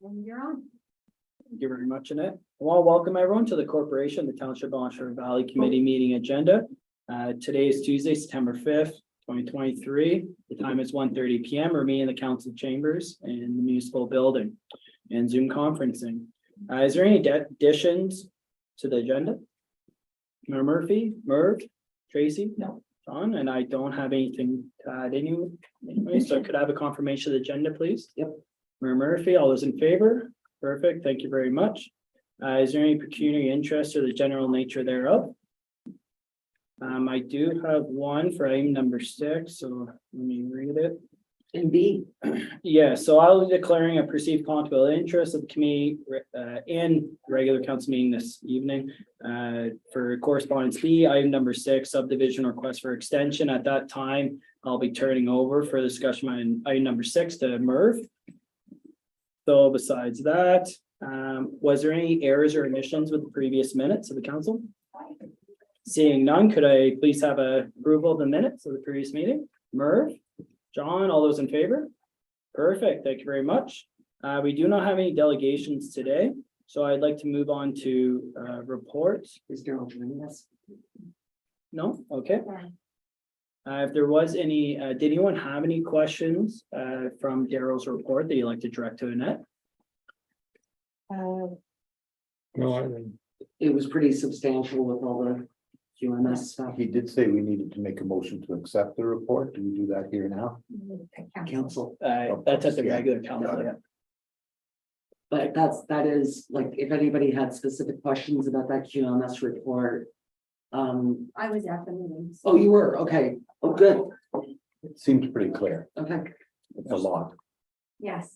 And you're on. Thank you very much, Annette. I want to welcome everyone to the corporation, the Township Ontario Valley Committee meeting agenda. Today is Tuesday, September 5th, 2023. The time is 1:30 p.m. We're meeting in the council chambers in the municipal building and Zoom conferencing. Is there any additions to the agenda? Mayor Murphy, Merv, Tracy? No. John, and I don't have anything to add anyway, so could I have a confirmation of the agenda, please? Yep. Mayor Murphy, all those in favor? Perfect, thank you very much. Is there any pecuniary interest or the general nature thereof? I do have one for item number 6, so let me read it. And B, Yeah, so I'll be declaring a perceived conflict of interest of the committee in regular council meeting this evening. For correspondence B, item number 6, subdivision request for extension. At that time, I'll be turning over for discussion on item number 6 to Merv. So besides that, was there any errors or omissions with the previous minutes of the council? Seeing none, could I please have a approval of the minutes of the previous meeting? Merv? John, all those in favor? Perfect, thank you very much. We do not have any delegations today, so I'd like to move on to reports. is Daryl joining us? No, okay. If there was any, did anyone have any questions from Daryl's report that you'd like to direct to Annette? No, I didn't. It was pretty substantial with all the QMS stuff. He did say we needed to make a motion to accept the report. Do we do that here now? Council, That's at the regular council, yeah. but that is like, if anybody had specific questions about that QMS report. I was at the meeting. Oh, you were, okay, oh, good, It seems pretty clear. okay. It's a lot. Yes.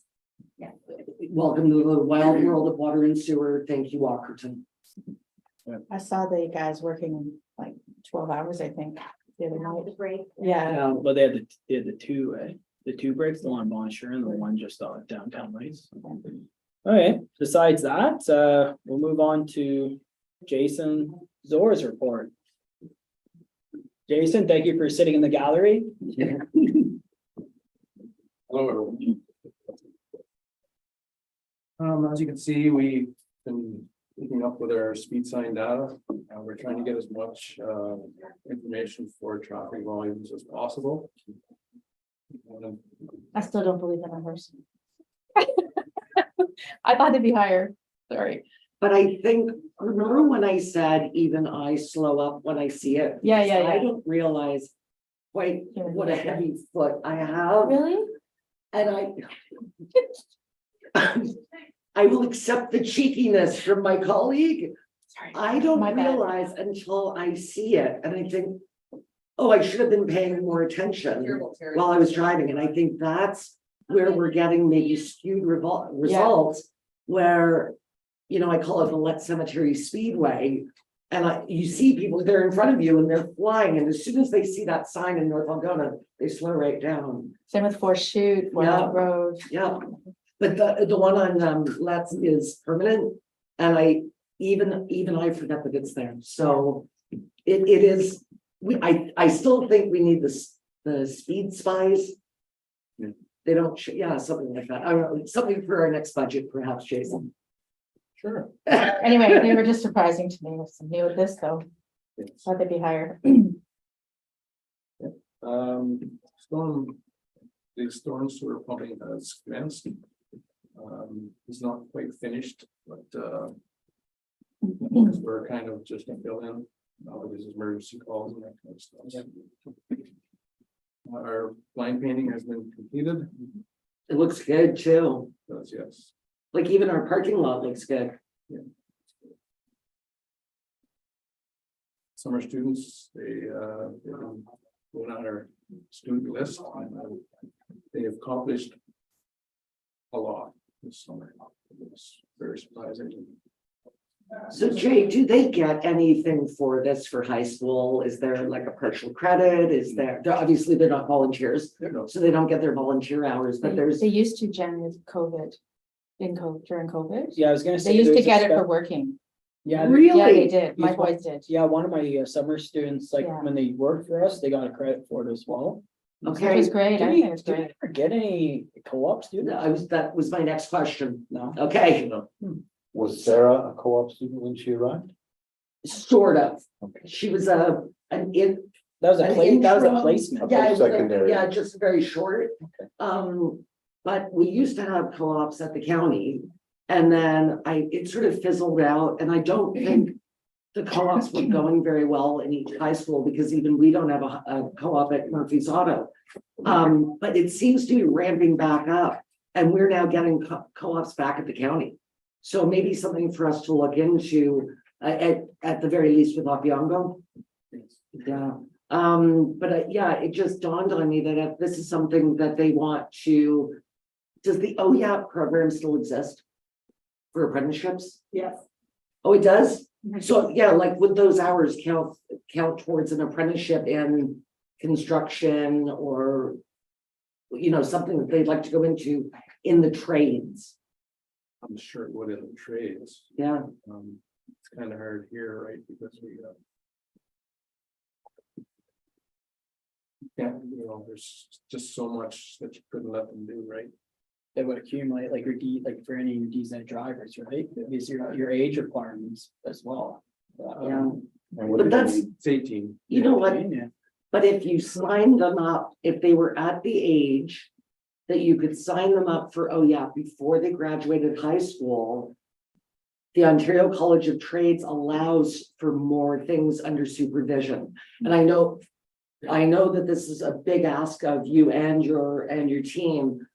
Welcome to the wild world of water and sewer. Thank you, Walkerton. I saw the guys working like 12 hours, I think, the other The night. break. Yeah, But they had the two breaks, the one on Bonshire and the one just downtown Lights. Okay, besides that, we'll move on to Jason Zor's report. Jason, thank you for sitting in the gallery. Hello, everyone. As you can see, we've been keeping up with our speed sign data. We're trying to get as much information for traffic volumes as possible. I still don't believe in numbers. I thought it'd be higher, sorry. But I think, remember when I said even I slow up when I see it? Yeah, I don't realize quite what a heavy foot I have. Really? And I will accept the cheekiness from my colleague. Sorry. I don't My bad. realize until I see it and I think, oh, I should have been paying more attention while I was driving. And I think that's where we're getting maybe skewed results where, you know, I call it the Let Cemetery Speedway. And you see people there in front of you and they're flying. And as soon as they see that sign in North Algona, they slow right down. Same with Fourth Shoot, Yeah. Road. Yeah. But the one on Let's is permanent. And I I forget that it's there. So it is, I still think we need the speed spies. Yeah. They don't, something like that. I don't know, something for our next budget, perhaps, Jason. Sure. Anyway, they were just surprising to me with some new with this though. Yes. Thought they'd be higher. The storm sewer pumping has commenced. It's not quite finished, but we're kind of just a fill in. This is emergency calls and that kind of stuff. Our line painting has been completed. It looks good too. That's yes. Like even our parking lot looks good. Summer students, they've been going on our student list and they have accomplished a lot this summer. It's very surprising. So Jay, do they get anything for this for high school? Is there like a partial credit? Is obviously they're not volunteers, so they don't get their volunteer hours, but They used to, Jen, with COVID, during COVID. Yeah, I was gonna say. They used to there's a get it spec- for working. Yeah, really? Yeah, they did. My These ones- boys did. yeah, one of my summer students, like Yeah. when they worked for us, they got a credit for it as well. Which Okay, was great, Did I we, think it was did we great. ever get any co-op students? that was my next question. No. Okay, Was Sarah a co-op student when she arrived? sort of. Okay. She was an in, That was a An that was a intro- placement. yeah, it was a- Secondary. yeah, just very short. Okay. But we used to have co-ops at the county. And then it sort of fizzled out, and I don't think the co-ops were going very well in each high school, because even we don't have a co-op at Murphy's Auto. But it seems to be ramping back up, and we're now getting co-ops back at the county. So maybe something for us to look into, at the very least with Opeongo. Yeah, yeah, it just dawned on me that if this is something that they want to, does the OYAP program still exist? For apprenticeships? Yes. Oh, it does? So, yeah, like would those hours count towards an apprenticeship in construction or, something that they'd like to go into in the trades? I'm sure it would in the trades. Yeah, It's kind of hard here, right, because we. Yeah, there's just so much that you couldn't let them do, right? That would accumulate like like for any of your diesel drivers, right? Because your age requirements as well. yeah. And what But did that's, It's 18. you know what, Yeah. but if you signed them up, if they were at the age that you could sign them up for OYAP before they graduated high school, the Ontario College of Trades allows for more things under supervision. And I know that this is a big ask of you and your team,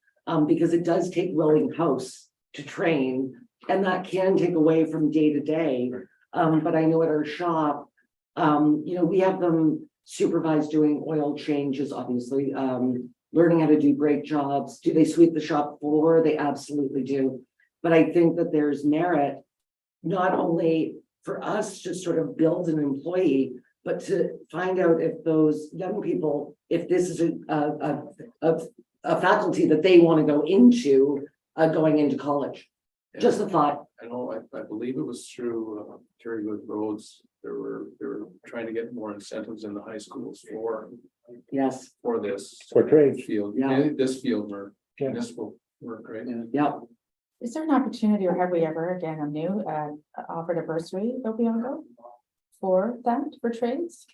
because it does take willing hosts to train, and that can take away from day to day. But I know at our shop, we have them supervise doing oil changes, obviously, learning how to do brake jobs. Do they sweep the shop floor? They absolutely do. But I think that there's merit, not only for us to sort of build an employee, but to find out if those young people, if this is a faculty that they want to go into, going into college. Just a thought. I know, I believe it was through Terry Good Roads, they were trying to get more incentives in the high schools Yes, for this. For trades. Field, Yeah. this field work, Yeah. municipal work, right? yeah. Is there an opportunity, or have we ever, again, a new, offered a bursary, Opeongo? For that, for trades?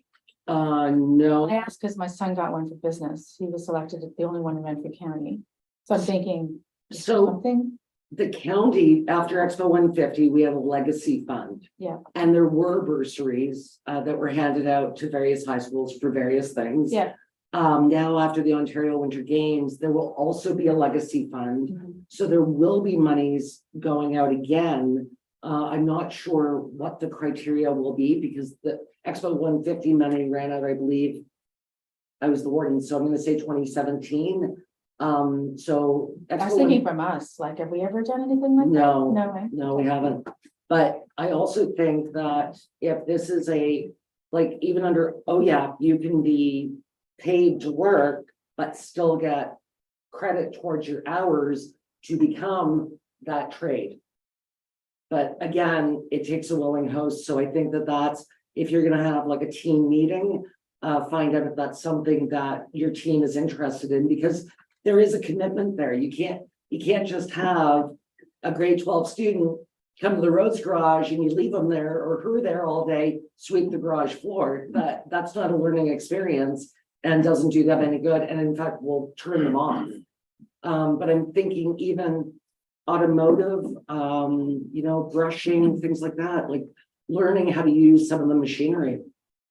I No, asked because my son got one for business. He was selected as the only one in Renfrew County. So I'm thinking, so something, the county, after Expo 150, we have a legacy fund. Yeah. And there were bursaries that were handed out to various high schools for various things. yeah. Now after the Ontario Winter Games, there will also be a legacy fund. Mhm. So there will be monies going out again. I'm not sure what the criteria will be, because the Expo 150 money ran out, I believe. I was the warden, so I'm gonna say 2017. So. I was Expo thinking from us, like, have we ever done anything like that? No, No, right? no, we Okay. haven't. But I also think that if this is like even under OYAP, you can be paid to work, but still get credit towards your hours to become that trade. But again, it takes a willing host. So I think that that's, if you're gonna have like a team meeting, find out if that's something that your team is interested in, because there is a commitment there. You can't just have a grade 12 student come to the roads garage and you leave them there or her there all day, sweep the garage floor. That's not a learning experience and doesn't do them any good. And in fact, will turn them off. But I'm thinking even automotive, brushing, things like that, like learning how to use some of the machinery.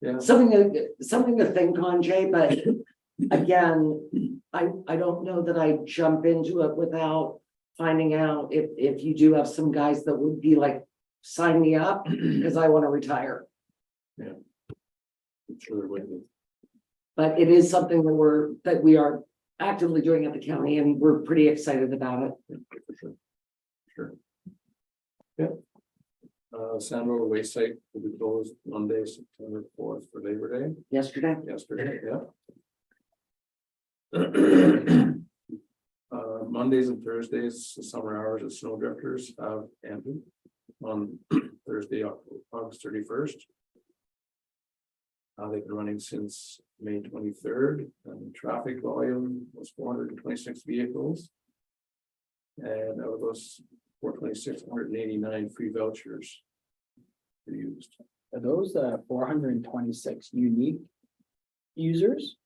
Yeah. Something to think on, Jay, but again, I don't know that I jump into it without finding out if you do have some guys that would be like, sign me up because I want to retire. I'm sure there would be. But it is something that we are actively doing at the county, and we're pretty excited about it. For sure. Sure. Yeah. Sandra Waste Site will be closed Monday, September 4th for Labor Day, Yesterday, yesterday, yeah. Mondays and Thursdays, the summer hours of snow drifters have ended on Thursday, August 31st. They've been running since May 23rd, and traffic volume was 426 vehicles. And out of those 426, 189 free vouchers were used. Are those 426 unique users?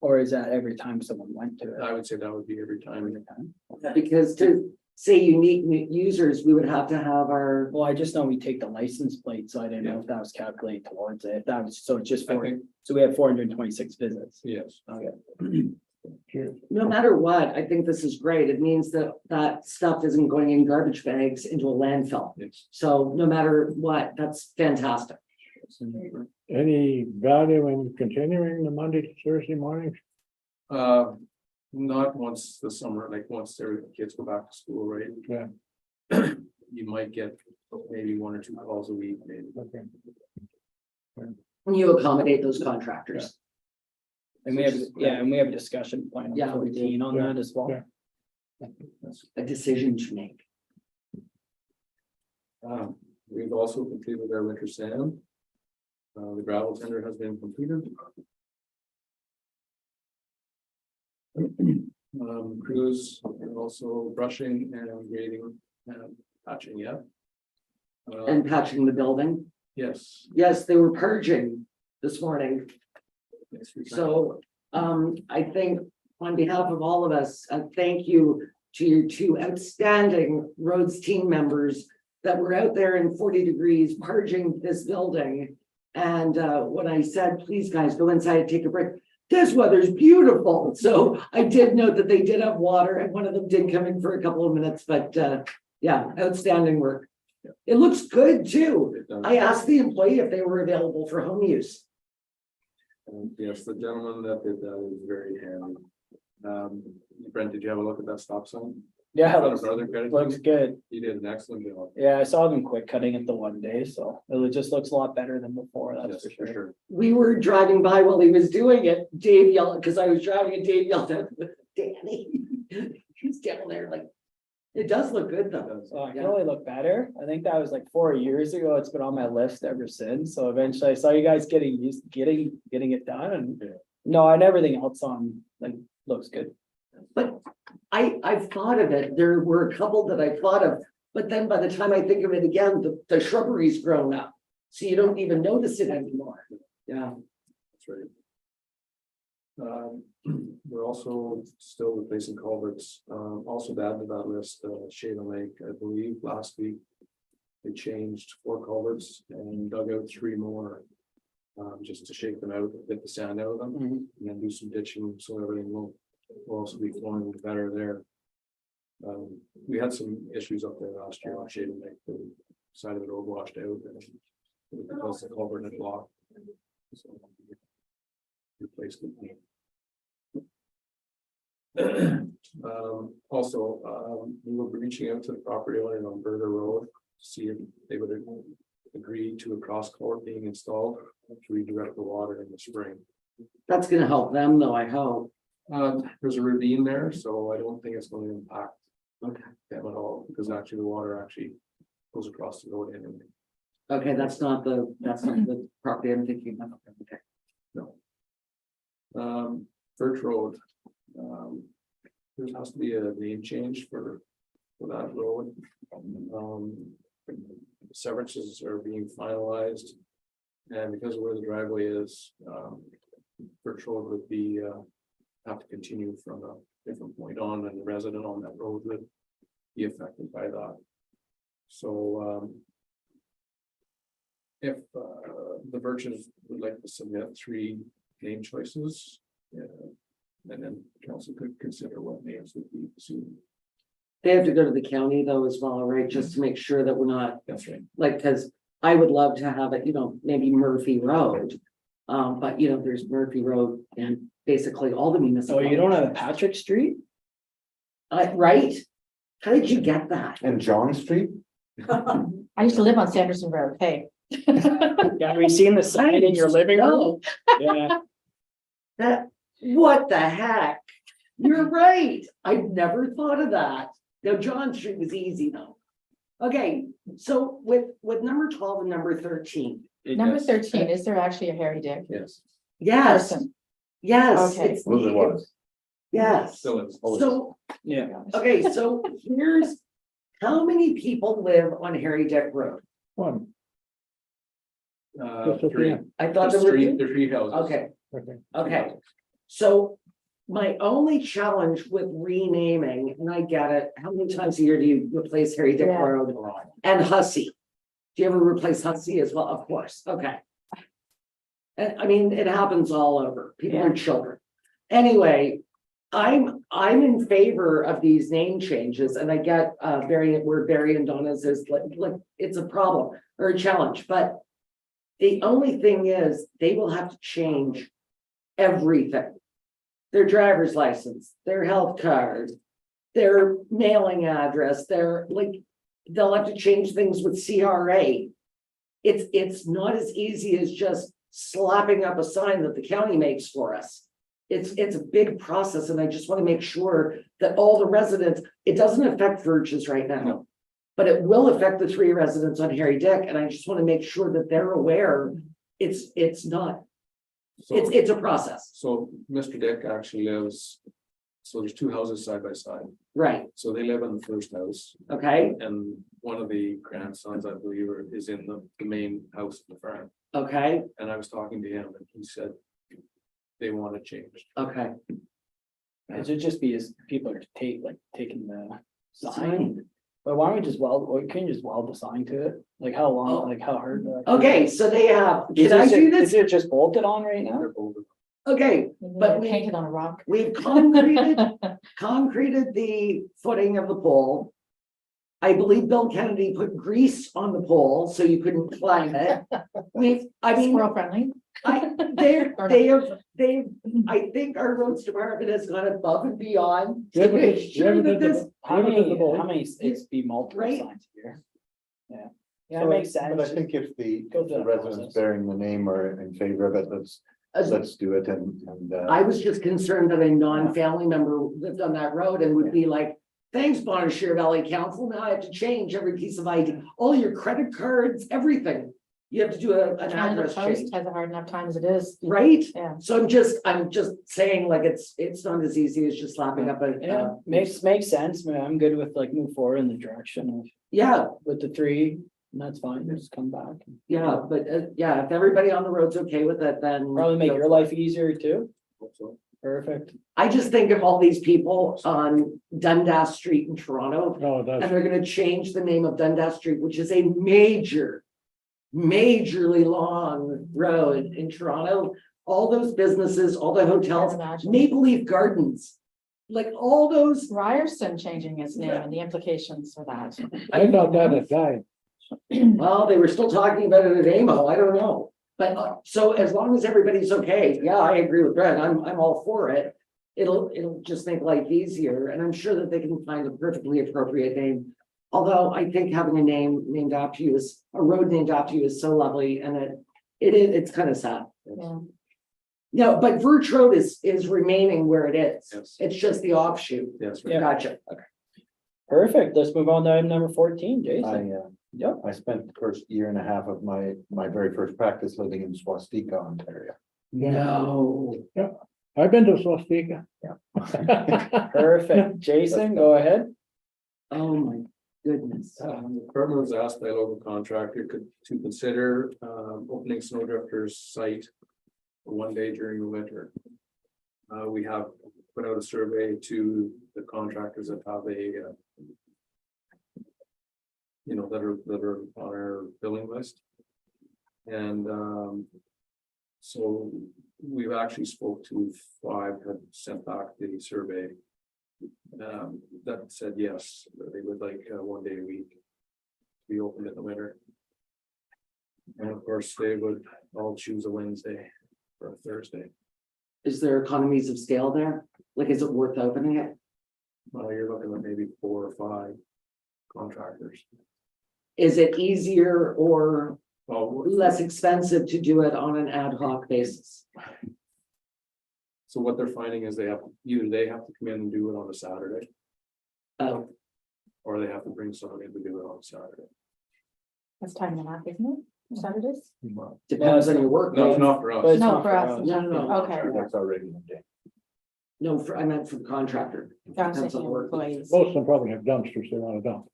Or is that every time someone went to it? I would say that would be every time. Every time? Because to say unique users, we would have to have our, Well, I just know we take the license plate, so I didn't know if that was calculated towards it. If that was, so it's just I for, think, so we have 426 visits. yes. Okay. no matter what, I think this is great. It means that that stuff isn't going in garbage bags into a landfill. Yes. So no matter what, that's fantastic. Any value in continuing the Monday to Thursday mornings? Not once the summer, like once their kids go back to school, right? Yeah. You might get maybe 1 or 2 calls a week, maybe. Okay. When you accommodate those contractors. And we have, yeah, and we have a discussion point Yeah, on we do. 14 on Yeah. that as well. Yeah. A decision to make. We've also completed our winter sand. The gravel tender has been completed. Crews and also brushing and grading and patching yet. And patching the building. Yes. Yes, they were purging this morning. Yes, we can. So, I think on behalf of all of us, thank you to your 2 outstanding roads team members that were out there in 40 degrees purging this building. And, when I said, please guys, go inside and take a break, this weather's beautiful. So I did note that they did have water and one of them did come in for a couple of minutes, but, yeah, outstanding work. It looks good too. It does. I asked the employee if they were available for home use. Yes, the gentleman that did that is very handy. Brent, did you have a look at that stop sign? Yeah, Our looks, brother credit looks union? good. He did an excellent job. Yeah, I saw them quick cutting it the one day, so it just looks a lot better than before, that's Yes, for sure. We were driving by while he was doing it. Dave yelled, because I was driving and Dave yelled at Danny. He's down there like, it does look good though. So it can Yeah. only look better. I think that was like 4 years ago. It's been on my list ever since. So eventually I saw you guys getting used, getting it done and no, and everything else on like looks good. But I've thought of it. There were a couple that I thought of, but then by the time I think of it again, the shrubbery's grown up. So you don't even notice it anymore. Yeah. That's right. We're also still replacing culverts, also added to that list, Shaven Lake, I believe, last week. They changed 4 culverts and dug out 3 more. Just to shake them out, get the sand out of them, and then do some ditching, so everything will also be flowing better there. We had some issues up there last year on Shaven Lake, the side of the road washed out and because the culvert had blocked. So, replaced it. Also, we were reaching out to the property owner on Burger Road to see if they would agree to a cross culvert being installed to redirect the water in the spring. That's gonna help them though, I hope. There's a ravine there, so I don't think it's going to impact Okay. them at all, because actually the water actually goes across the road anyway. Okay, that's not the property I'm thinking of. Okay. No. Birch Road. There has to be a name change for that road. Severances are being finalized. And because of where the driveway is, Birch Road would be, have to continue from a different point on, and the resident on that road would be affected by that. So, if the Birches would like to submit 3 name choices, and then council could consider what names would be soon. They have to go to the county though as well, right? Just to make sure that we're not That's right. like, cause I would love to have it, maybe Murphy Road. But there's Murphy Road and basically all the So municipalities. you don't have a Patrick Street? Right? How did you get that? And John Street? I used to live on Sanderson Road, hey. Yeah, have you seen the sign in your living room? Yeah, What the heck? You're right. I've never thought of that. Now, John Street was easy though. Okay, so with number 12 and number 13, Number Yes. 13, is there actually a Harry Dick Yes, yes, person? yes, Okay. it's, Well, there was. yes. still is. So, Yeah, okay, so here's, how many people live on Harry Dick Road? One, just at the Three. end. I thought There's there were. three, there's three houses. Okay, Okay. okay. So my only challenge with renaming, and I get it, how many times a year do you replace Harry Dick Yeah. Road and Hussey? Do you ever replace Hussey as well? Of course, okay. And I mean, it happens all over. People are children. Anyway, I'm in favor of these name changes, and I get where Barry and Donna's is like it's a problem or a challenge, but the only thing is they will have to change everything. Their driver's license, their health card, their mailing address, they'll have to change things with CRA. It's not as easy as just slapping up a sign that the county makes for us. It's a big process, and I just want to make sure that all the residents, it doesn't affect Verges right now. No. But it will affect the 3 residents on Harry Dick, and I just want to make sure that they're aware it's not, So, it's a process, so Mr. Dick actually lives, so there's 2 houses side by side. right? So they live in the first house, Okay, and one of the grandsons, I believe, is in the main house in the farm. okay, And I was talking to him and he said they want it changed. okay. it should just be as people are taking the sign. But why don't we just can you just weld the sign to it? Like how long, like how hard? Okay, so they have, Is can I do Is this? it just bolted on right now? They're both- Okay, But we- Painted on a rock. we've concreted the footing of the pole. I believe Bill Kennedy put grease on the pole so you couldn't climb it. Squirrel friendly. I think our roads department has gone above and beyond to Riveted- make sure that riveted this, the- How riveted the many, bolt. how many, it's be multiple Right. signs here? Yeah, yeah, So, it makes But I sense. think if Go through the that residents process. bearing the name are in favor of it, let's do it and. I was just concerned that a non-family member lived on that road and would be like, thanks, Bonnechere Valley Council, now I have to change every piece of ID, all your credit cards, everything. You have to do an Canada address Post change, has a hard enough time as it is. right? Yeah. So I'm just saying like it's not as easy as just slapping up a. Yeah, makes sense, man. I'm good with like move forward in the direction of Yeah, with the 3, and that's fine, just come back. yeah, but yeah, if everybody on the road's okay with it, then. Probably make your life easier too. So, Perfect. I just think of all these people on Dundas Street in Toronto, No, and that's, they're gonna change the name of Dundas Street, which is a majorly long road in Toronto. All those businesses, all the hotels, Can't imagine. Maple Leaf Gardens, like all those, Ryerson changing its name and the implications for that. I thought that had died. well, they were still talking about it at AMO, I don't know. But so as long as everybody's okay, yeah, I agree with Brett, I'm all for it. It'll just make life easier, and I'm sure that they can find a perfectly appropriate name. Although I think having a name named after you a road named after you is so lovely, and it's kind of sad. Yeah. No, but Verge Road is remaining where it is. Yes. It's just the offshoot. yes, Yeah. Gotcha. Okay. Perfect. Let's move on to item number 14, Jason. I Yep. I spent the first year and a half of my very first practice living in Swastika, Ontario. No. I've been to Swastika. Perfect. Jason, go ahead. Oh, my goodness. The department was asked by a local contractor to consider opening Snowdrifter's site for 1 day during the winter. We have put out a survey to the contractors that have a that are on our billing list. And so we've actually spoke to 5, have sent back the survey. That said, yes, they would like 1 day a week to be open in the winter. And of course, they would all choose a Wednesday or a Thursday. Is there economies of scale there? Like, is it worth opening it? Well, you're looking at maybe 4 or 5 contractors. Is it easier or Well, less expensive to do it on an ad hoc basis? so what they're finding is they have to come in and do it on a Saturday. Oh, or they have to bring somebody to do it on Saturday. That's time and a half, isn't it? Saturdays? Depends on your work. No, not for But us. it's No, not for us. No, no, no. Okay. That's our regular day. No, I meant for the contractor. I was Depends on thinking work. employees. Most of them probably have dumpsters they want to dump.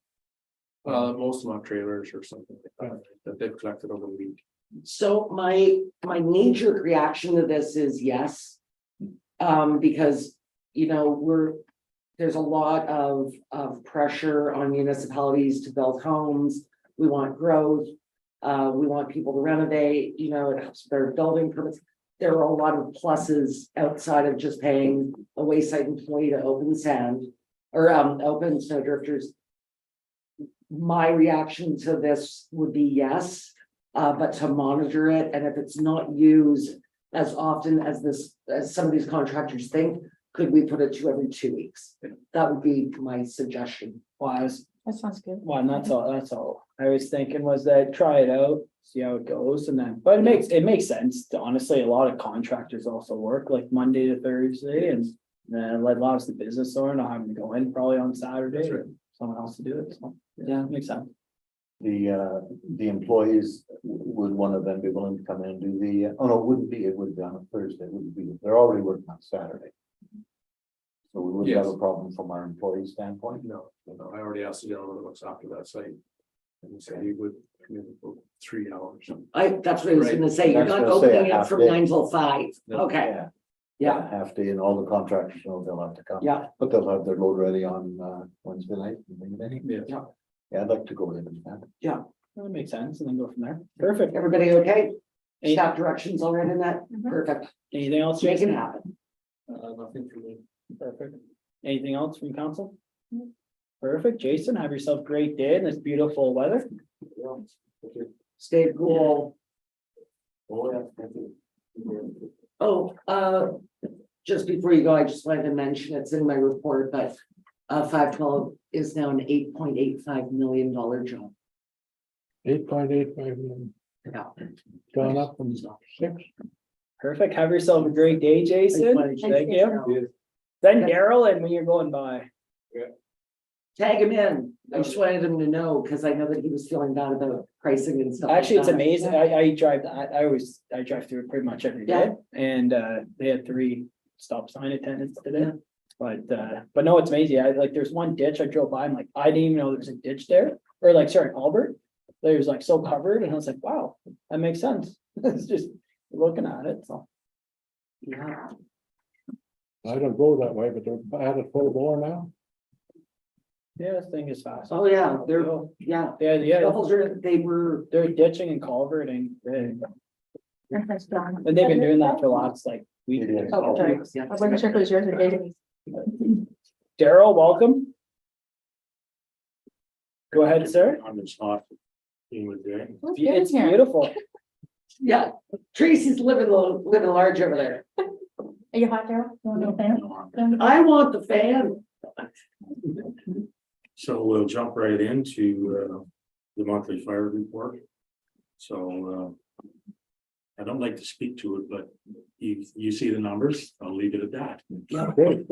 Most of them have trailers or something like that they've collected over the week. So my knee-jerk reaction to this is yes. Because, you know, there's a lot of pressure on municipalities to build homes. We want growth. We want people to renovate, you know, it helps their building permits. There are a lot of pluses outside of just paying a wayside employee to open sand or open snow drifters. My reaction to this would be yes, but to monitor it, and if it's not used as often as some of these contractors think, could we put it to every 2 weeks? That would be my suggestion. That sounds good. Well, and that's all I was thinking was that try it out, see how it goes and then, but it makes sense. Honestly, a lot of contractors also work like Monday to Thursday and then allows the business owner not having to go in probably on Saturday That's or right. someone else to do it. So, yeah, it makes sense. The employees, would one of them be willing to come in and do it would be on a Thursday, it wouldn't be, they're already working on Saturday. So we wouldn't have a problem from our employee standpoint. No, I already asked the gentleman that looks after that site. And he said he would come in for 3 hours. That's what I was Right. gonna say, you're That's not gonna say a opening it half from day. 9 till 5, No. okay, yeah, Half day and all the contractors know they'll have to come. yeah. But they'll have their load ready on Wednesday night. Yeah. Yeah, I'd like to go in and that. That makes sense and then go from there. Perfect. Everybody okay? Any- Staff directions all right in that? Perfect, Anything else, make it Jason? happen. Nothing for me. Perfect. Anything else from council? Perfect. Jason, have yourself a great day in this beautiful weather. Stay cool. Oh, just before you go, I just wanted to mention, it's in my report, but 512 is now an $8.85 million job. 8.85 million, Yeah. gone up from 6. Perfect. Have yourself a great day, Jason. Thanks, Thank Daryl. you. Then Daryl, and when you're going by. Tag him in. I just wanted him to know, because I know that he was feeling bad about pricing and stuff. like Actually, it's that. amazing. I drive through it pretty much every day. And they had 3 stop sign attendants today. But no, it's amazing. There's one ditch I drove by. I'm like, I didn't even know there's a ditch there. Or Albert. It was like so covered and I was like, wow, that makes sense. It's just looking at it, so. Yeah. I don't go that way, but they're at it full bore now. Yeah, this thing is fast. Oh, yeah, yeah. Yeah, Shuffles were, they're ditching and culverting. And That's done. they've been doing that for the last week. It is. Oh, sorry. yeah. I wasn't sure if it was yours or David's. Daryl, welcome. Go ahead, sir. I'm just not being with Jay. It's good in It's here. beautiful. Yeah, Tracy's living large over there. Are you hot, Daryl? You want a fan? I want the fan. So we'll jump right into the monthly fire report. So I don't like to speak to it, but you see the numbers, I'll leave it at that. Good.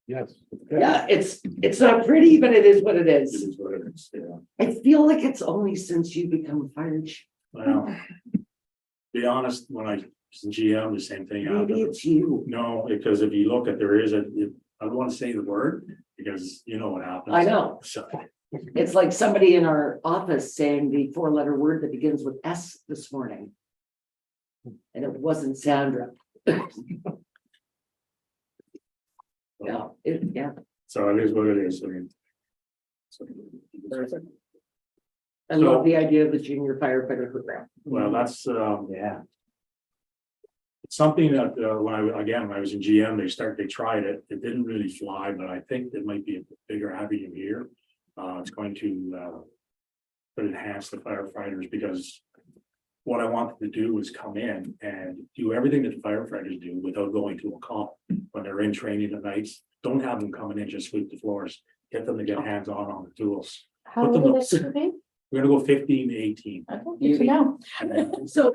Yes. Yeah, it's not pretty, but it is what it It is. is what it is, yeah. I feel like it's only since you become fire chief. Well, be honest, when I was in GM, the same thing Maybe happened. it's you. No, because if you look at, I don't want to say the word, because you know what happens. I know. So, It's like somebody in our office saying the 4-letter word that begins with S this morning. And it wasn't Sandra. Yeah, so it is what it is, I mean. So, I love the idea of the junior firefighter program. well, that's, Yeah. it's something that, when I was in GM, they tried it, it didn't really fly, but I think there might be a bigger avenue here. It's going to, enhance the firefighters, because what I wanted to do was come in and do everything that the firefighters do without going to a call. When they're in training at nights, don't have them coming in, just sweep the floors, get them to get hands-on the tools. How Put them old up. is it? Okay, We're gonna go 15 to 18. good to know. So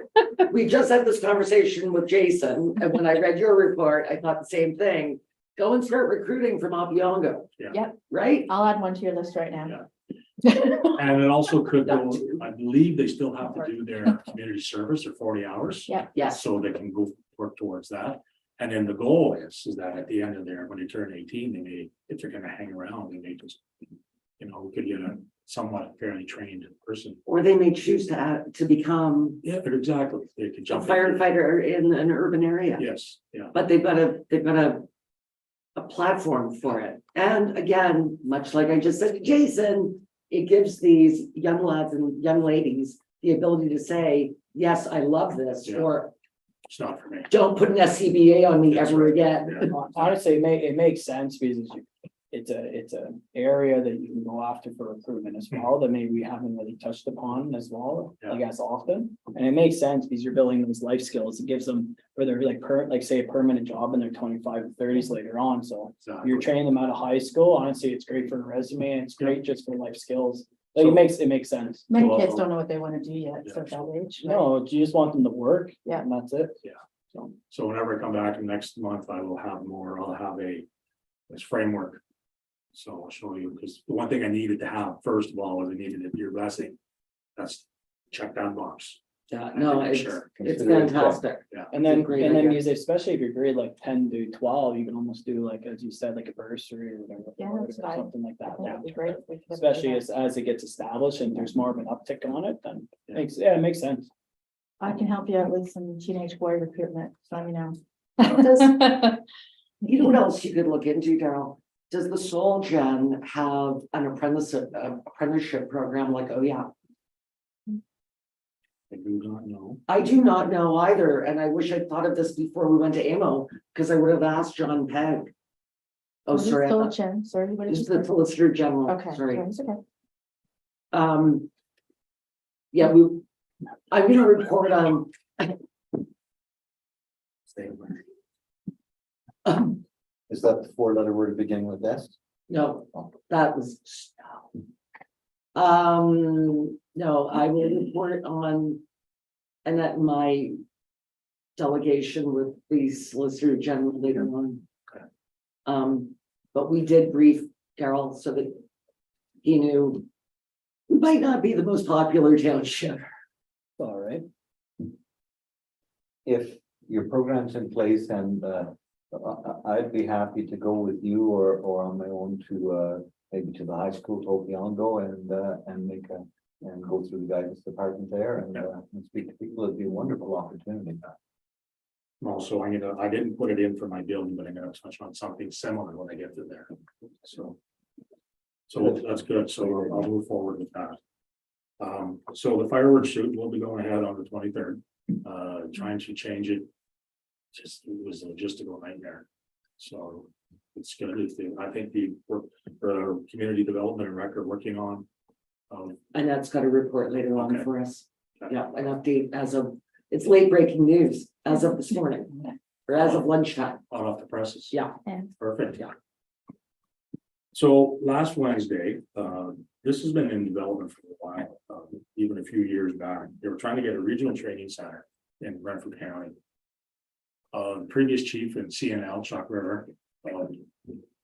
we just had this conversation with Jason, and when I read your report, I thought the same thing. Go and start recruiting from Opiongo. Yeah. Yep. Right? I'll add one to your list right now. Yeah. And it also could go, I believe they still have to do their community service, their 40 hours. Yeah. Yes, So they can go work towards that. And then the goal is that at the end of their, when they turn 18, they may, if they're gonna hang around, they may just, we could get a somewhat fairly trained person. or they may choose to become Yeah, but exactly. They could a jump. into- firefighter in an urban area. Yes, yeah. But they've got a platform for it. And again, much like I just said to Jason, it gives these young lads and young ladies the ability to say, yes, I love this, Yeah. or It's not for me. don't put an SCBA on me That's ever right. again. Yeah. Honestly, it makes sense because it's a area that you can go after for recruitment as well, that maybe we haven't really touched upon as well, like as often. And it makes sense because you're building those life skills. It gives them, whether like say a permanent job in their 25 or 30s later on. So Exactly. you're training them out of high school. Honestly, it's great for a resume and it's great just for life skills. Like So- it makes sense. Many So- kids don't know what they want to do yet, so Yeah. at that age. right? No, you just want them to work. Yeah. And that's it. Yeah. So. So whenever I come back next month, I will have more, I'll have this framework. So I'll show you, because the one thing I needed to have, first of all, was I needed your blessing. That's check that box. Yeah, no, Make it's, sure. it's Consider it fantastic. And then, It's a great and then idea. use, especially if you're grade like 10 to 12, you can almost do like, as you said, like a bursary or whatever. Yeah, that's or fine. something like I that. think yeah. it'd be great if we could do Especially that. as it gets established and there's more of an uptick on it, then Yeah. it makes sense. I can help you out with some teenage boy recruitment, so let me know. You know what else you could look into, Daryl? Does the Soul Gen have an apprenticeship program like, oh yeah? I do not know. I do not know either, and I wish I'd thought of this before we went to AMO, because I would have asked John Pegg. Oh, What is sorry, Soul Chen? Sorry, what did you just the say? Solicitor General, Okay, sorry. yeah, it's okay. Yeah, I'm gonna report on, Stay away. Is that the 4-letter word beginning with S? no, that was. No, I will report on. And at my delegation with the Solicitor General later on. Okay. But we did brief Carol so that he knew we might not be the most popular township. All right. If your program's in place and I'd be happy to go with you or on my own to maybe to the high school, Opiongo, and make and go through the guidance department there and speak to people. It'd be a wonderful opportunity. Also, I didn't put it in for my building, but I'm gonna touch on something similar when I get to there. So that's good. So I'll move forward with that. So the fireworks shoot will be going ahead on the 23rd. Trying to change it. It was a logistical nightmare. So it's gonna be, I think the community development and rec are working on. And that's got a report later on Okay. for us. Okay. Yeah, an update as of, it's late breaking news as of this morning, or as of lunchtime. Hot off the presses. Yeah. Perfect. Yeah. So last Wednesday, this has been in development for a while, even a few years back. They were trying to get a regional training center in Renfrew County. Previous chief in CNL, Chuck River,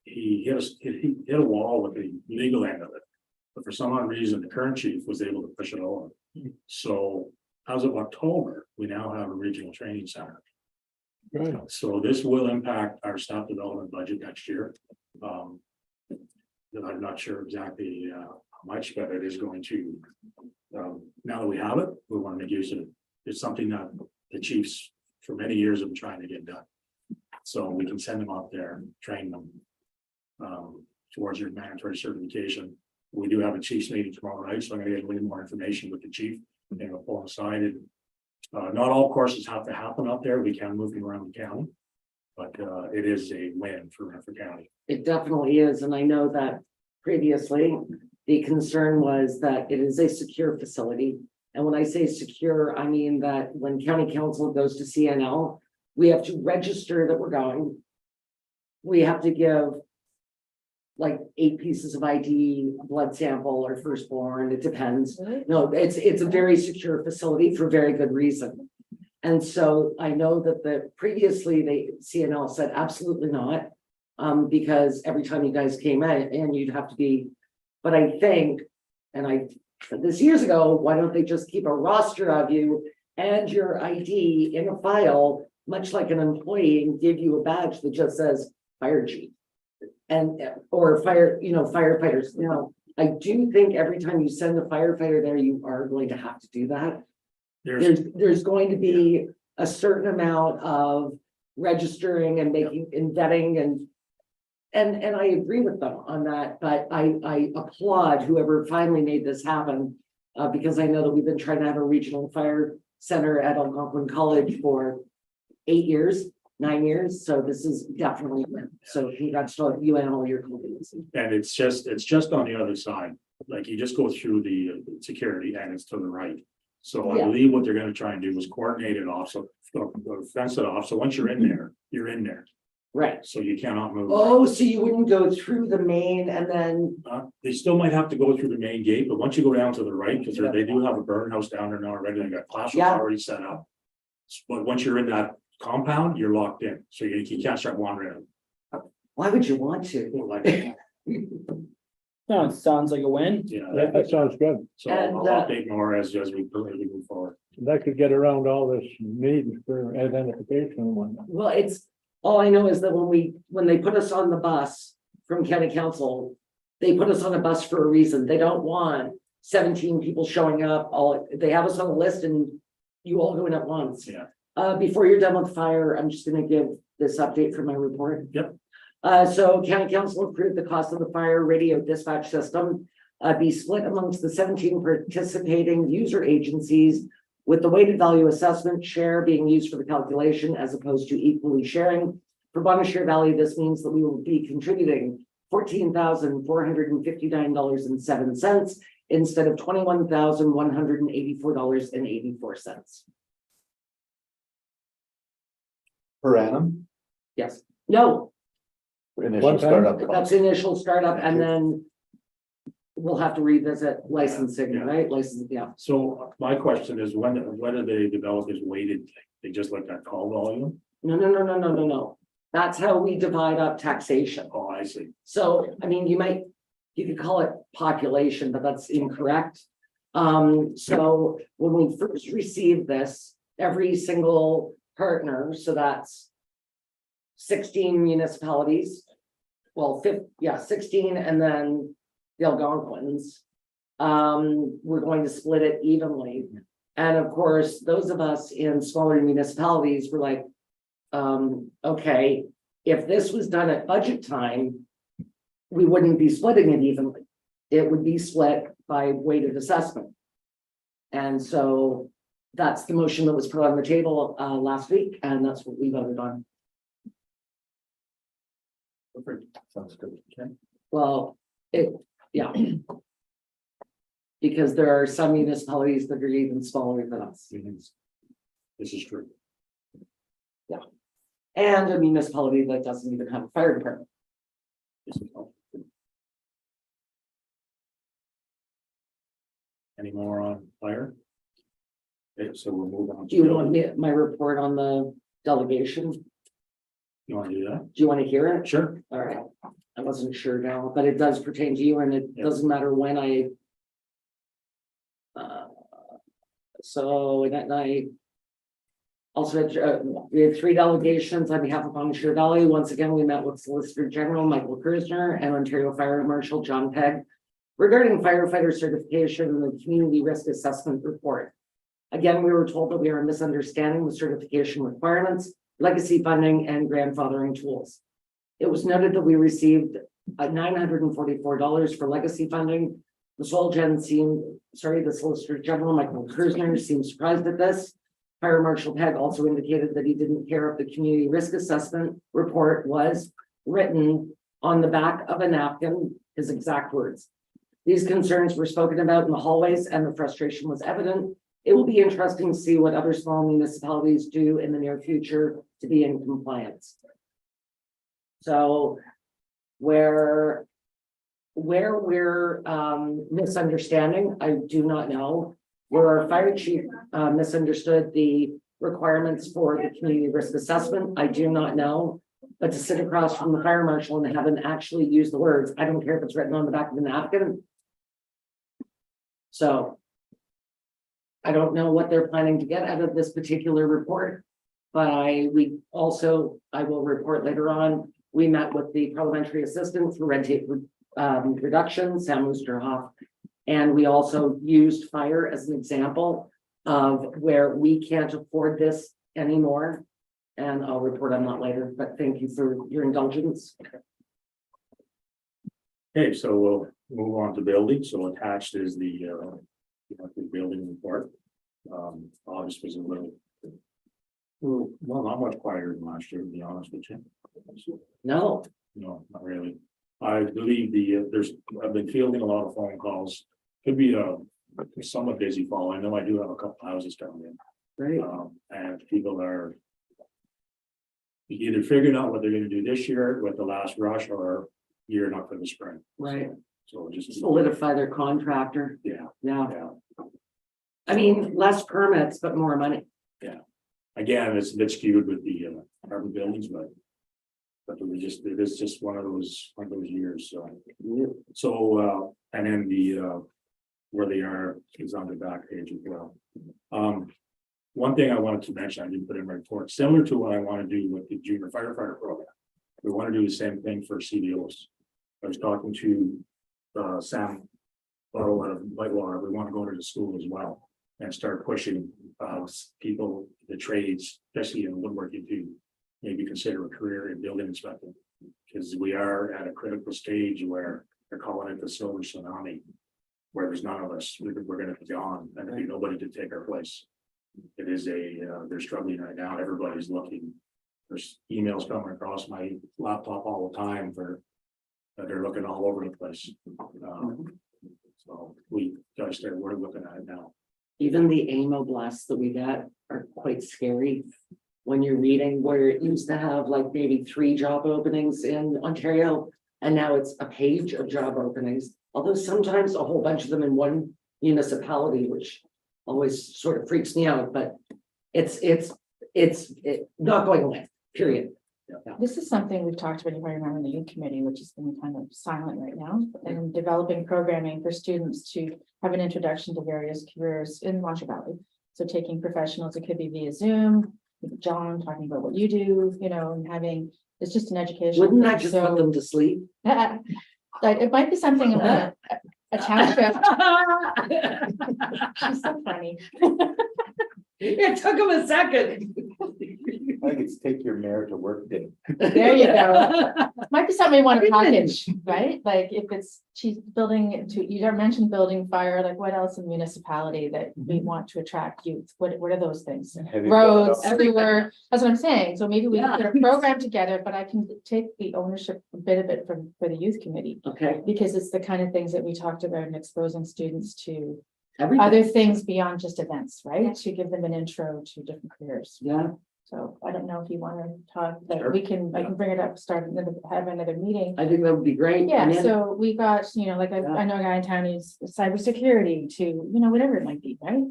he hit a wall with the legal end of it. But for some odd reason, the current chief was able to push it over. So as of October, we now have a regional training center. Good. So this will impact our staff development budget next year. I'm not sure exactly how much, but it is going to, now that we have it, we want to make use of it. It's something that the chiefs for many years have been trying to get done. So we can send them out there, train them towards your mandatory certification. We do have a chiefs meeting tomorrow night, so I'm gonna get a little more information with the chief. And we'll pull aside and not all courses have to happen out there. We can move them around the county. But it is a win for Renfrew County. It definitely is, and I know that previously, the concern was that it is a secure facility. And when I say secure, I mean that when county council goes to CNL, we have to register that we're going. We have to give like 8 pieces of ID, a blood sample, or firstborn, it depends. No, it's a very secure facility for very good reason. And so I know that previously CNL said absolutely not. Because every time you guys came in, you'd have to be, but I think, and I said this years ago, why don't they just keep a roster of you and your ID in a file, much like an employee, and give you a badge that just says fire chief? And, or fire, firefighters. Now, I do think every time you send a firefighter there, you are going to have to do that. There's going to be a certain amount of registering and making and vetting and I agree with them on that, but I applaud whoever finally made this happen. Because I know that we've been trying to have a regional fire center at Algonquin College for 8 years, 9 years, so this is definitely, so congrats to you and all your colleagues. And it's just on the other side, like you just go through the security and it's to the right. So I Yeah. believe what they're gonna try and do is coordinate it off, so fence it off, so once you're in there, you're in there, Right. so you cannot move. Oh, so you wouldn't go through the main and then, They still might have to go through the main gate, but once you go down to the right, because they do have a burn house down there now already, they got classrooms Yeah. already set up. But once you're in that compound, you're locked in, so you can't start wandering. why would you want to? Like, No, it sounds like a win. Yeah, that sounds good. So And, I'll update more as we move forward. That could get around all this need for identification and whatnot. Well, it's, all I know is that when they put us on the bus from county council, they put us on a bus for a reason. They don't want 17 people showing up, they have us on a list and you all go in at once. Yeah. Before you're done with fire, I'm just gonna give this update for my report. Yep. So county council approved the cost of the fire radio dispatch system be split amongst the 17 participating user agencies, with the weighted value assessment share being used for the calculation as opposed to equally sharing. For Bonashire Valley, this means that we will be contributing $14,459.07 instead of $21,184.84. Per annum, Yes, no, initial One time? startup that's cost. the initial startup and then we'll have to revisit licensing, Yeah. right? Licensing, yeah. So my question is, when do they develop this weighted thing? They just like that call volume? No. That's how we divide up taxation. Oh, I see. So, I mean, you could call it population, but that's incorrect. So when we first received this, every single partner, so that's 16 municipalities. Well, 16, and then the Algonquins. We're going to split it evenly. And of course, those of us in smaller municipalities were like, okay, if this was done at budget time, we wouldn't be splitting it evenly. It would be split by weighted assessment. And so that's the motion that was put on the table last week, and that's what we voted on. Sounds good. Well, yeah. Because there are some municipalities that are even smaller than us. This is true. And a municipality that doesn't even have a fire department. Any more on fire? Okay, so we'll move on. Do you want my report on the delegation? Do You want to do that? you want to hear it? Sure. All right, I wasn't sure now, but it does pertain to you and it Yeah. doesn't matter when I. So that night. Also, we had 3 delegations on behalf of Bonashire Valley. Once again, we met with Solicitor General Michael Kersner and Ontario Fire Marshal John Pegg regarding firefighter certification and the community risk assessment report. Again, we were told that we are misunderstanding the certification requirements, legacy funding, and grandfathering tools. It was noted that we received $944 for legacy funding. The Solicitor General Michael Kersner seemed surprised at this. Fire Marshal Pegg also indicated that he didn't care if the community risk assessment report was written on the back of a napkin, his exact words. These concerns were spoken about in the hallways and the frustration was evident. It will be interesting to see what other small municipalities do in the near future to be in compliance. So where we're misunderstanding, I do not know. Where our fire chief misunderstood the requirements for the community risk assessment, I do not know. But to sit across from the fire marshal and have him actually use the words, I don't care if it's written on the back of the napkin. So. I don't know what they're planning to get out of this particular report. But I will report later on, we met with the parliamentary assistant for red tape reduction, Sam Oosterhoff. And we also used fire as an example of where we can't afford this anymore. And I'll report on that later, but thank you for your indulgence. Okay, so we'll move on to building. So attached is the building report. August was a little, well, not much quieter than last year, to be honest with you. No, No, not really. I believe I've been fielding a lot of phone calls. Could be a somewhat busy fall. I know I do have a couple houses coming in. right, And people are either figuring out what they're gonna do this year with the last rush or gearing up for the spring. right. So just, Solidify their contractor. yeah, Yeah, yeah. I mean, less permits, but more money. Again, it's a bit skewed with the apartment buildings, but it is just one of those years, so. And then the where they are is on the back page as well. One thing I wanted to mention, I didn't put in my report, similar to what I want to do with the junior firefighter program. We want to do the same thing for CDOs. I was talking to Sam Buttle out of Whitewater. We want to go to the school as well and start pushing people, the trades, especially in woodworking, to maybe consider a career in building inspecting. Because we are at a critical stage where they're calling it the silver tsunami, where there's none of us, we're gonna be gone, and there'll be nobody to take our place. It is they're struggling right now, everybody's looking. There's emails coming across my laptop all the time they're looking all over the place. So we gotta start, we're looking at it now. Even the AMO blasts that we get are quite scary. When you're reading where it used to have like maybe 3 job openings in Ontario, and now it's a page of job openings. Although sometimes a whole bunch of them in one municipality, which always sort of freaks me out, but it's not going away, period. This is something we've talked about, if I remember, in the youth committee, which has been kind of silent right now, and developing programming for students to have an introduction to various careers in Washoe Valley. So taking professionals, it could be via Zoom, with John talking about what you do, and having, it's just an education. Wouldn't that just put them to sleep? Like, it might be something of a township. She's so funny. It took him a second. I think it's take your mayor to work day. There you go. Might be something we want to package, right? Like if she's building you mentioned building fire, like what else in municipality that we want to attract youth? What are those things? Heavy Roads, truck. sewer, that's what I'm saying. So maybe we can put a program together, but I can take the ownership, a bit of it for the youth committee. Okay. Because it's the kind of things that we talked about in exposing students to Everything. other things beyond just events, right? To give them an intro to different careers. Yeah, So I don't know if you want to talk, but Sure. I can bring it up, have another meeting. I think that would be great. Yeah, I'm in. so we got, like I know a guy in town who's cybersecurity to, whatever it might be, right?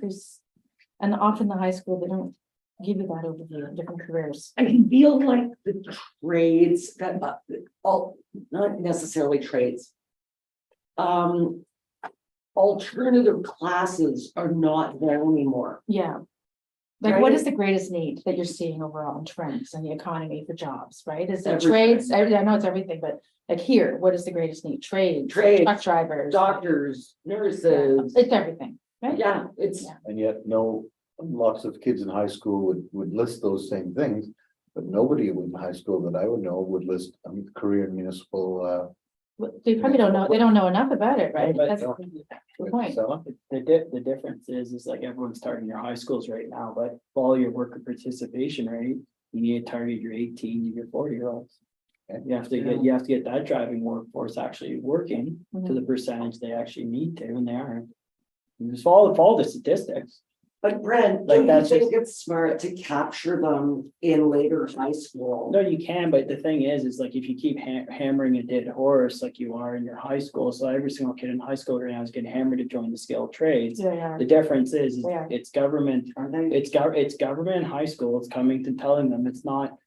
And often the high school, they don't give you that overview of different careers. I feel like the trades that not necessarily trades. Alternative classes are not there anymore. Yeah. Like, Right. what is the greatest need that you're seeing overall in trends in the economy for jobs, right? Is it Everything. trades? I know it's everything, but like here, what is the greatest need? Trades, Trades, truck drivers. Doctors, Yeah, nurses, it's everything, right? yeah, it's, Yeah. And yet, lots of kids in high school would list those same things. But nobody in high school that I would know would list career in municipal, Well, they probably don't know, they don't know enough about it, right? But- That's the point. so, The difference is like everyone's starting your high schools right now, but follow your worker participation rate. You need to target your 18, your 40-year-olds. You have to get that driving workforce actually working to the percentage they actually need to, and they aren't. You just follow the statistics. but Brent, Like, don't you that's think it's smart to capture them in later high school? No, you can, but the thing is like if you keep hammering a dead horse like you are in your high school, so every single kid in high school right now is getting hammered to join the skilled trades. Yeah, The difference is Yeah. it's government, Are they? it's government high school, it's coming to telling them it's not.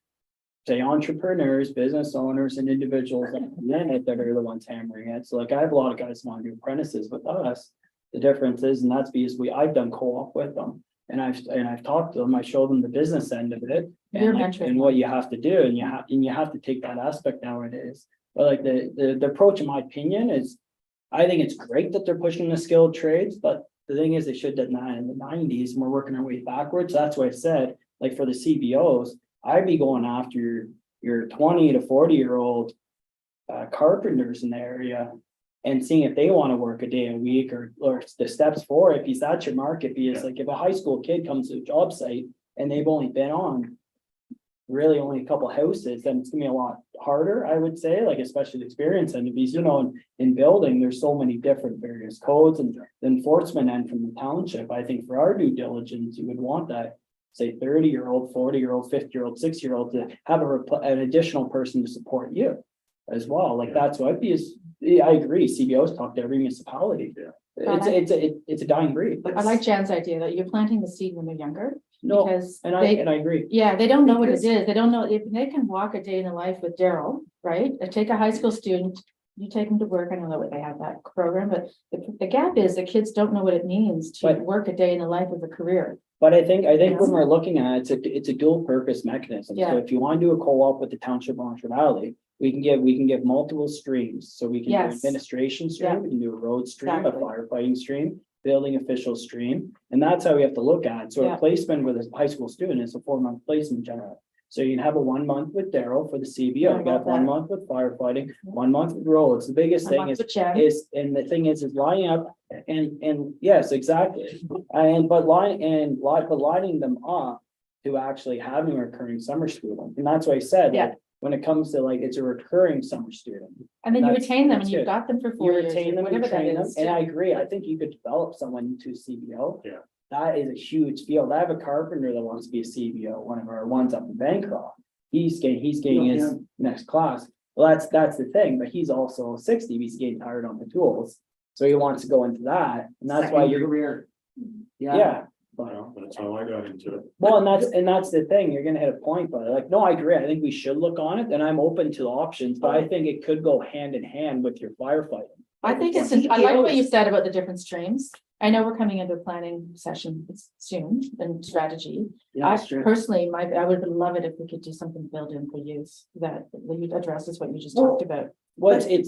say entrepreneurs, business owners and individuals that are the ones hammering it. So like I have a lot of guys who want to do apprentices with us. The difference is, and that's because I've done co-op with them and I've talked to them, I show them the business end of it. You're And, mentoring and what you have to do, and you have to take that aspect nowadays. But like the approach, in my opinion, is I think it's great that they're pushing the skilled trades, but the thing is, they should have done that in the nineties, and we're working our way backwards. That's why I said, like for the CBOs, I'd be going after your 20 to 40-year-old carpenters in the area and seeing if they want to work a day a week or the steps for it, because that's your market. Because like if a high school kid comes to a job site and they've only been on really only a couple houses, then it's gonna be a lot harder, I would say, like especially the experience end, because in building, there's so many different various codes and the enforcement end from the township. I think for our due diligence, you would want that, say 30-year-old, 40-year-old, 50-year-old, 60-year-old to have an additional person to support you as well. Like that's what I agree. CBOs talk to every municipality. It's a dying breed. But I like Jan's idea that you're planting the seed when they're younger. No, Because and I agree. yeah, they don't know what it Because- is. They don't know if they can walk a day in the life with Daryl, right? Take a high school student, you take them to work. I don't know what they have that program, but the gap is the kids don't know what it means to But- work a day in the life of a career. But I think when we're looking at it, it's a dual purpose mechanism. Yeah. So if you want to do a co-op with the township of Montreal Valley, we can give multiple streams. So we can do Yes. administration stream, Yeah. we can do a road stream, a Exactly. firefighting stream, building official stream, and that's how we have to look at it. So Yeah. a placement with a high school student is a 4-month placement generally. So you can have a 1 month with Daryl for the CBO, I you got love 1 that. month with firefighting, 1 month with roads. The biggest thing is and the thing is lining up and yes, exactly. But lining them up to actually having a recurring summer student. And that's why I said, Yeah. like, when it comes to like, it's a recurring summer student. And then you That's- retain them that's and you've good. got them for You 4 years. retain them, you whatever that train them, is. and I agree. I think you could develop someone into CBO. Yeah. That is a huge field. I have a carpenter that wants to be a CBO, one of our ones up in Bancroft. He's getting his next class. Well, that's the thing, but he's also 60, he's getting tired on the tools. So he wants to go into that, and that's why second you're, career. yeah. You know, that's how I got into it. Well, and that's the thing, you're gonna hit a point, but like, no, I agree, I think we should look on it, and I'm open to options, but I think it could go hand in hand with your firefighting. I think I like what you said about the different streams. I know we're coming into a planning session soon and strategy. Yeah, I that's true. personally, I would love it if we could do something built in for youth that addresses what you just talked about. Well, go ahead.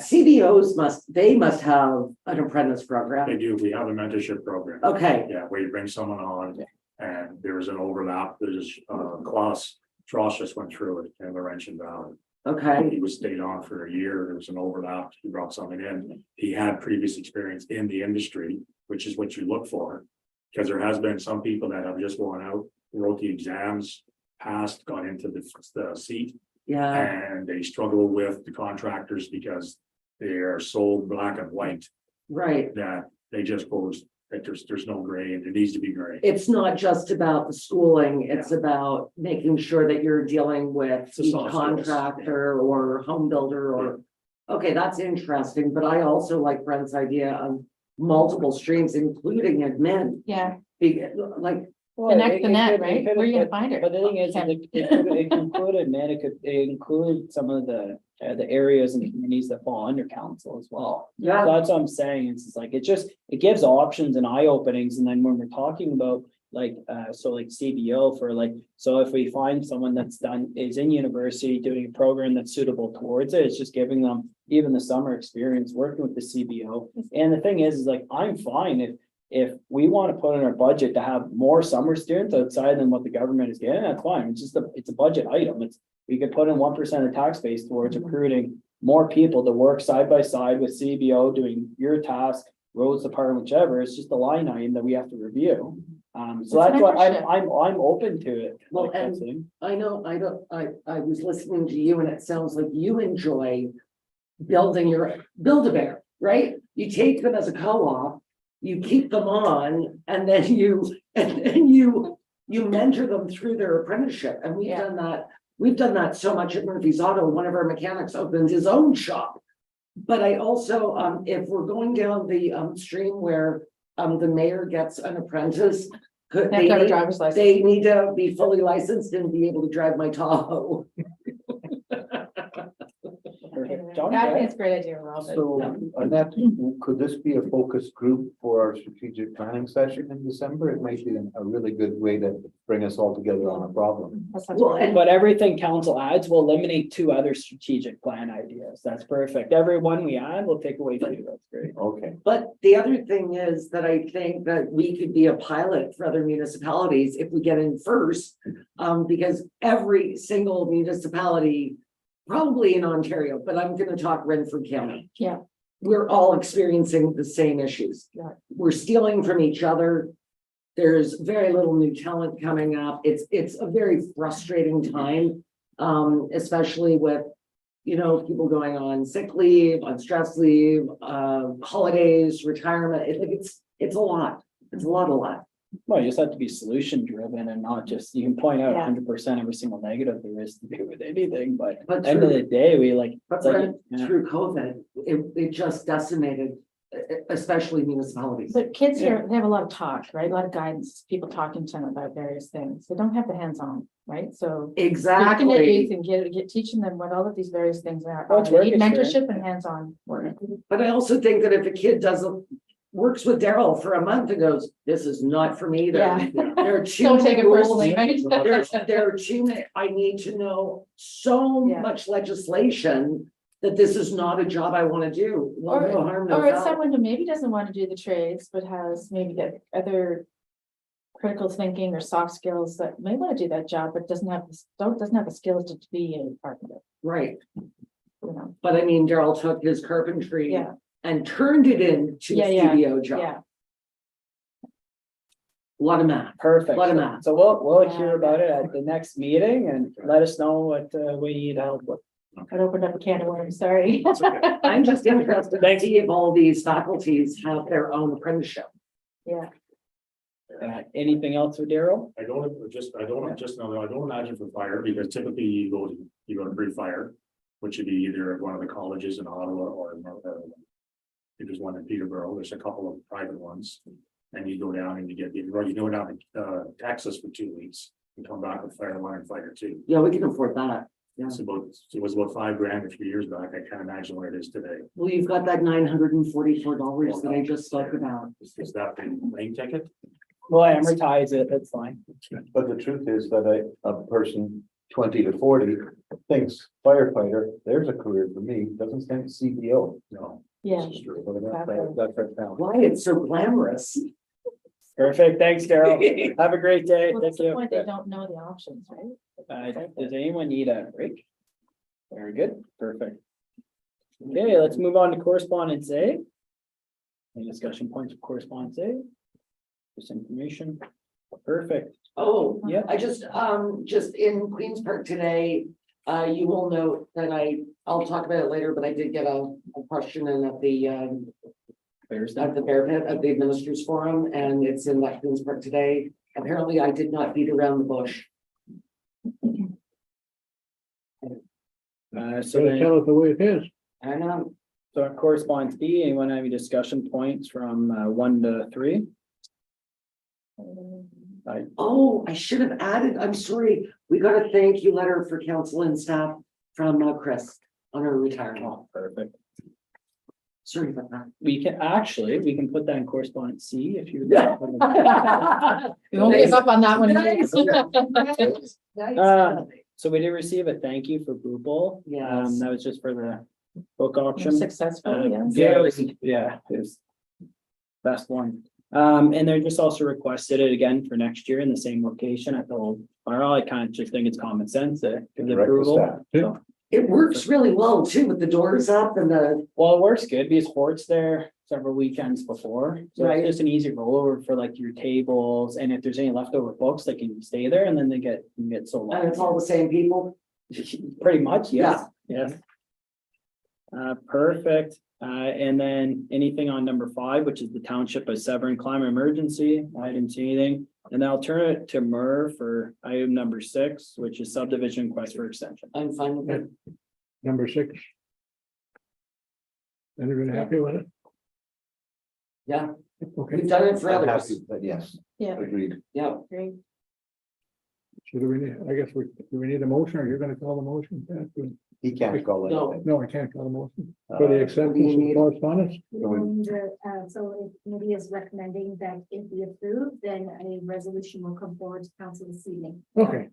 CBOs they must have an apprentice They program. do, we have a mentorship program. Okay, Yeah, where you bring someone on and there's an overlap, there's Klaus Tross just went through it in Laurentian Valley. okay, He was stayed on for a year, there was an overlap, he brought someone in, he had previous experience in the industry, which is what you look for. Because there has been some people that have just gone out, wrote the exams, passed, got into the seat, yeah, and they struggle with the contractors because they are so black and white right. that they just goes, that there's no gray and there needs to be gray. It's not just about the schooling, it's about making sure that you're dealing with It's a each soft skills. contractor or home builder or. Okay, that's interesting, but I also like Brent's idea of multiple streams, including admin. Yeah, Like, connect the net, It right? could- Where are you gonna but- find it? But the thing is, it included, man, it include some of the areas and communities that fall under council as well. yeah, That's what I'm saying. It's like, it gives options and eye openings. And then when we're talking about like, so like CBO for like, so if we find someone is in university doing a program that's suitable towards it, it's just giving them even the summer experience working with the CBO. And the thing is like, I'm fine if we want to put in our budget to have more summer students outside than what the government is getting, that's fine. It's a budget item. We could put in 1% of tax base towards recruiting more people to work side by side with CBO doing your task, roads department, whichever. It's just a line item that we have to review. So It's that's why mentorship. I'm open to it. Well, like that and- thing. I know, I was listening to you and it sounds like you enjoy building Build-A-Bear, right? You take them as a co-op, you keep them on, and then you mentor them through their apprenticeship, and we've Yeah. done that. We've done that so much at Murphy's Auto. One of our mechanics opens his own shop. But I also, if we're going down the stream where the mayor gets an apprentice, Could They have to have a driver's license. they need to be fully licensed and be able to drive my Tahoe. Perfect. John, I go think ahead. it's a great idea, Rob. So, Annette, could this be a focus group for our strategic planning session in December? It might be a really good way to bring us all together on a problem. That sounds Well, really- and But everything council adds will eliminate 2 other strategic plan ideas. That's perfect. Every one we add will take away 2. That's great. Okay, But the other thing is that I think that we could be a pilot for other municipalities if we get in first. Because every single municipality, probably in Ontario, but I'm gonna talk Renfrew County. Yeah. We're all experiencing the same issues. Yeah. We're stealing from each other. There's very little new talent coming up. It's a very frustrating time. Especially with, people going on sick leave, on stress leave, holidays, retirement. It's a lot. It's a lot. Well, you just have to be solution driven and not just, you can point out Yeah. 100% every single negative there is to do with anything, but at But the end of the day, we like. But it's like, then yeah. through COVID, it just decimated, especially municipalities. But kids here, they have a lot of talk, right? A lot of guidance, people talking to them about various things. They don't have the hands-on, right? So. Looking at youth Exactly. and teaching them what all of these various things are. Well, it's They work need experience. mentorship and hands-on work. But I also think that if a kid works with Daryl for a month and goes, this is not for me. Yeah. There are too Don't many take it rules. personally, right? There are too many, I need to know so Yeah. much legislation that this is not a job I want to do. Well, no harm, no Or it's foul. someone who maybe doesn't want to do the trades, but has maybe the other critical thinking or soft skills that may want to do that job, but doesn't have the skills to be a part of it, Right, you know? but I mean, Daryl took his carpentry Yeah, and turned it into a Yeah, studio job. yeah. A lot of math. Perfect. Lot of math. So we'll Yeah. hear about it at the next meeting and let us know what we need help with. It opened up a can of worms, sorry. I'm just interested to Thanks. see if all these faculties have their own apprenticeship. Yeah, Anything else with Daryl? I don't imagine for fire, because typically you go to pre-fire, which would be either one of the colleges in Ottawa or there's one in Peterborough, there's a couple of private ones. And you go down and you go down to Texas for 2 weeks and come back with fire one and fire two. Yeah, we can afford that. Yeah. It was about $5,000 a few years back. I can't imagine where it is today. Well, you've got that $944 that I just spoke about. Is that the plane ticket? We'll amortize it, that's fine. but the truth is that a person 20 to 40 thinks firefighter, there's a career for me, doesn't think CBO. No. yeah. This is true. That's right now. Why it's so glamorous. Perfect, thanks, Daryl. Have a great day. Well, Thank that's the you. point, they don't know the options, right? Does anyone need a break? Very good, perfect. Okay, let's move on to correspondence A. Any discussion points of correspondence A? This information, perfect, Oh, yeah. I just in Queens Park today, you will note that I'll talk about it later, but I did get a question in at the Bear Pit at the Administrators Forum, and it's in that Queens Park today. Apparently, I did not beat around the bush. So So then, tell it the way it is. I know. so on correspondence B, anyone have any discussion points from 1 to 3? Oh, I should have added, I'm sorry, we got a thank you letter for council and staff from Chris on her retirement. Oh, perfect. Sorry about that. We can put that in correspondence C if you. We won't give up on that one. Nice. So we did receive a thank you for Blue Bowl. Yes. That was just for the book auction. Successful, yes. Yeah, it was best one. And they're just also requested it again for next year in the same location at the old. I kind of just think it's common sense to give the Direct the approval. staff. So, It works really well too, with the doors up and the, well, it works good because Hort's there several weekends before. So Right. it's just an easy rollover for like your tables. And if there's any leftover books, they can stay there and then they get sold. and it's all the same people. Pretty much, yes, yes. Perfect. And then anything on number 5, which is the Township of Severn climate emergency, I didn't see anything. And I'll turn it to Mur for item number 6, which is subdivision request for extension. I'm fine with it. Number 6. Everyone happy with it? Yeah, Okay, We've done it for I'm others. happy, but yes, Yeah, agreed. Yeah, great. so do we need, I guess do we need a motion or you're gonna call the motion? Pat? He can't call No. anything. No, I can't call the motion. For the Uh, acceptance of correspondence? So if committee is recommending that it be approved, then a resolution will come forward to council this evening. Okay,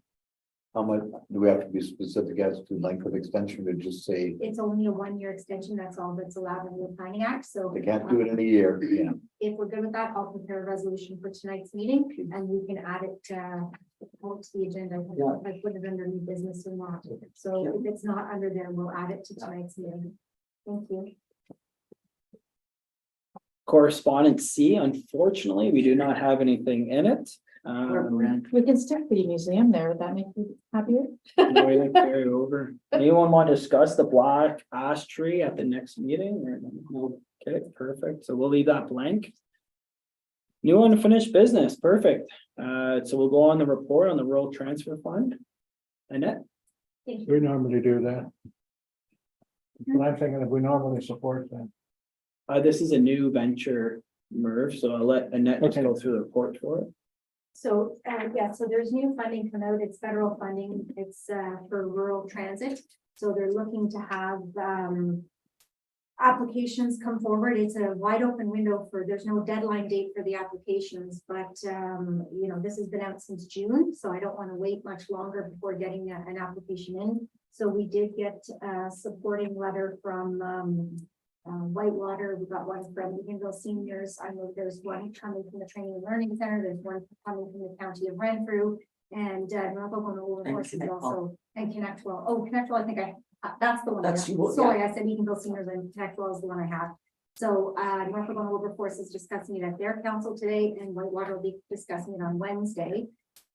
How much, do we have to be specific as to length of extension to just say It's only a 1-year extension, that's all that's allowed in the planning act, so. they can't do it in a year? Yeah. If we're good with that, I'll prepare a resolution for tonight's meeting and we can add it to the agenda. I put it under new business or not. So if it's not under there, we'll add it to tonight's meeting. Thank you. Correspondence C, unfortunately, we do not have anything in it. We can stick the museum there. Would that make you happier? No, we can carry over. Anyone want to discuss the black ash tree at the next meeting? Or no? Okay, perfect. So we'll leave that blank. New unfinished business, perfect. So we'll go on the report on the rural transfer fund. Annette, we normally do that. But I'm thinking if we normally support that. this is a new venture, Merv, so I'll let Annette just Okay. go through the report for it. So, yeah, so there's new funding come out. It's federal funding. It's, for rural transit. So they're looking to have, applications come forward. It's a wide open window there's no deadline date for the applications, but, this has been out since June, so I don't want to wait much longer before getting an application in. So we did get a supporting letter from, Whitewater. We got one from Eganville Seniors. I know there's one coming from the Training and Learning Center. There's one coming from the County of Renfrew. And, North Oklahoma Overforce is also, and Connectwell. Oh, Connectwell, I think that's the one. I That's have. you, yeah. Sorry, I said Eganville Seniors and Connectwell is the one I have. So, North Oklahoma Overforce is discussing it at their council today, and Whitewater will be discussing it on Wednesday.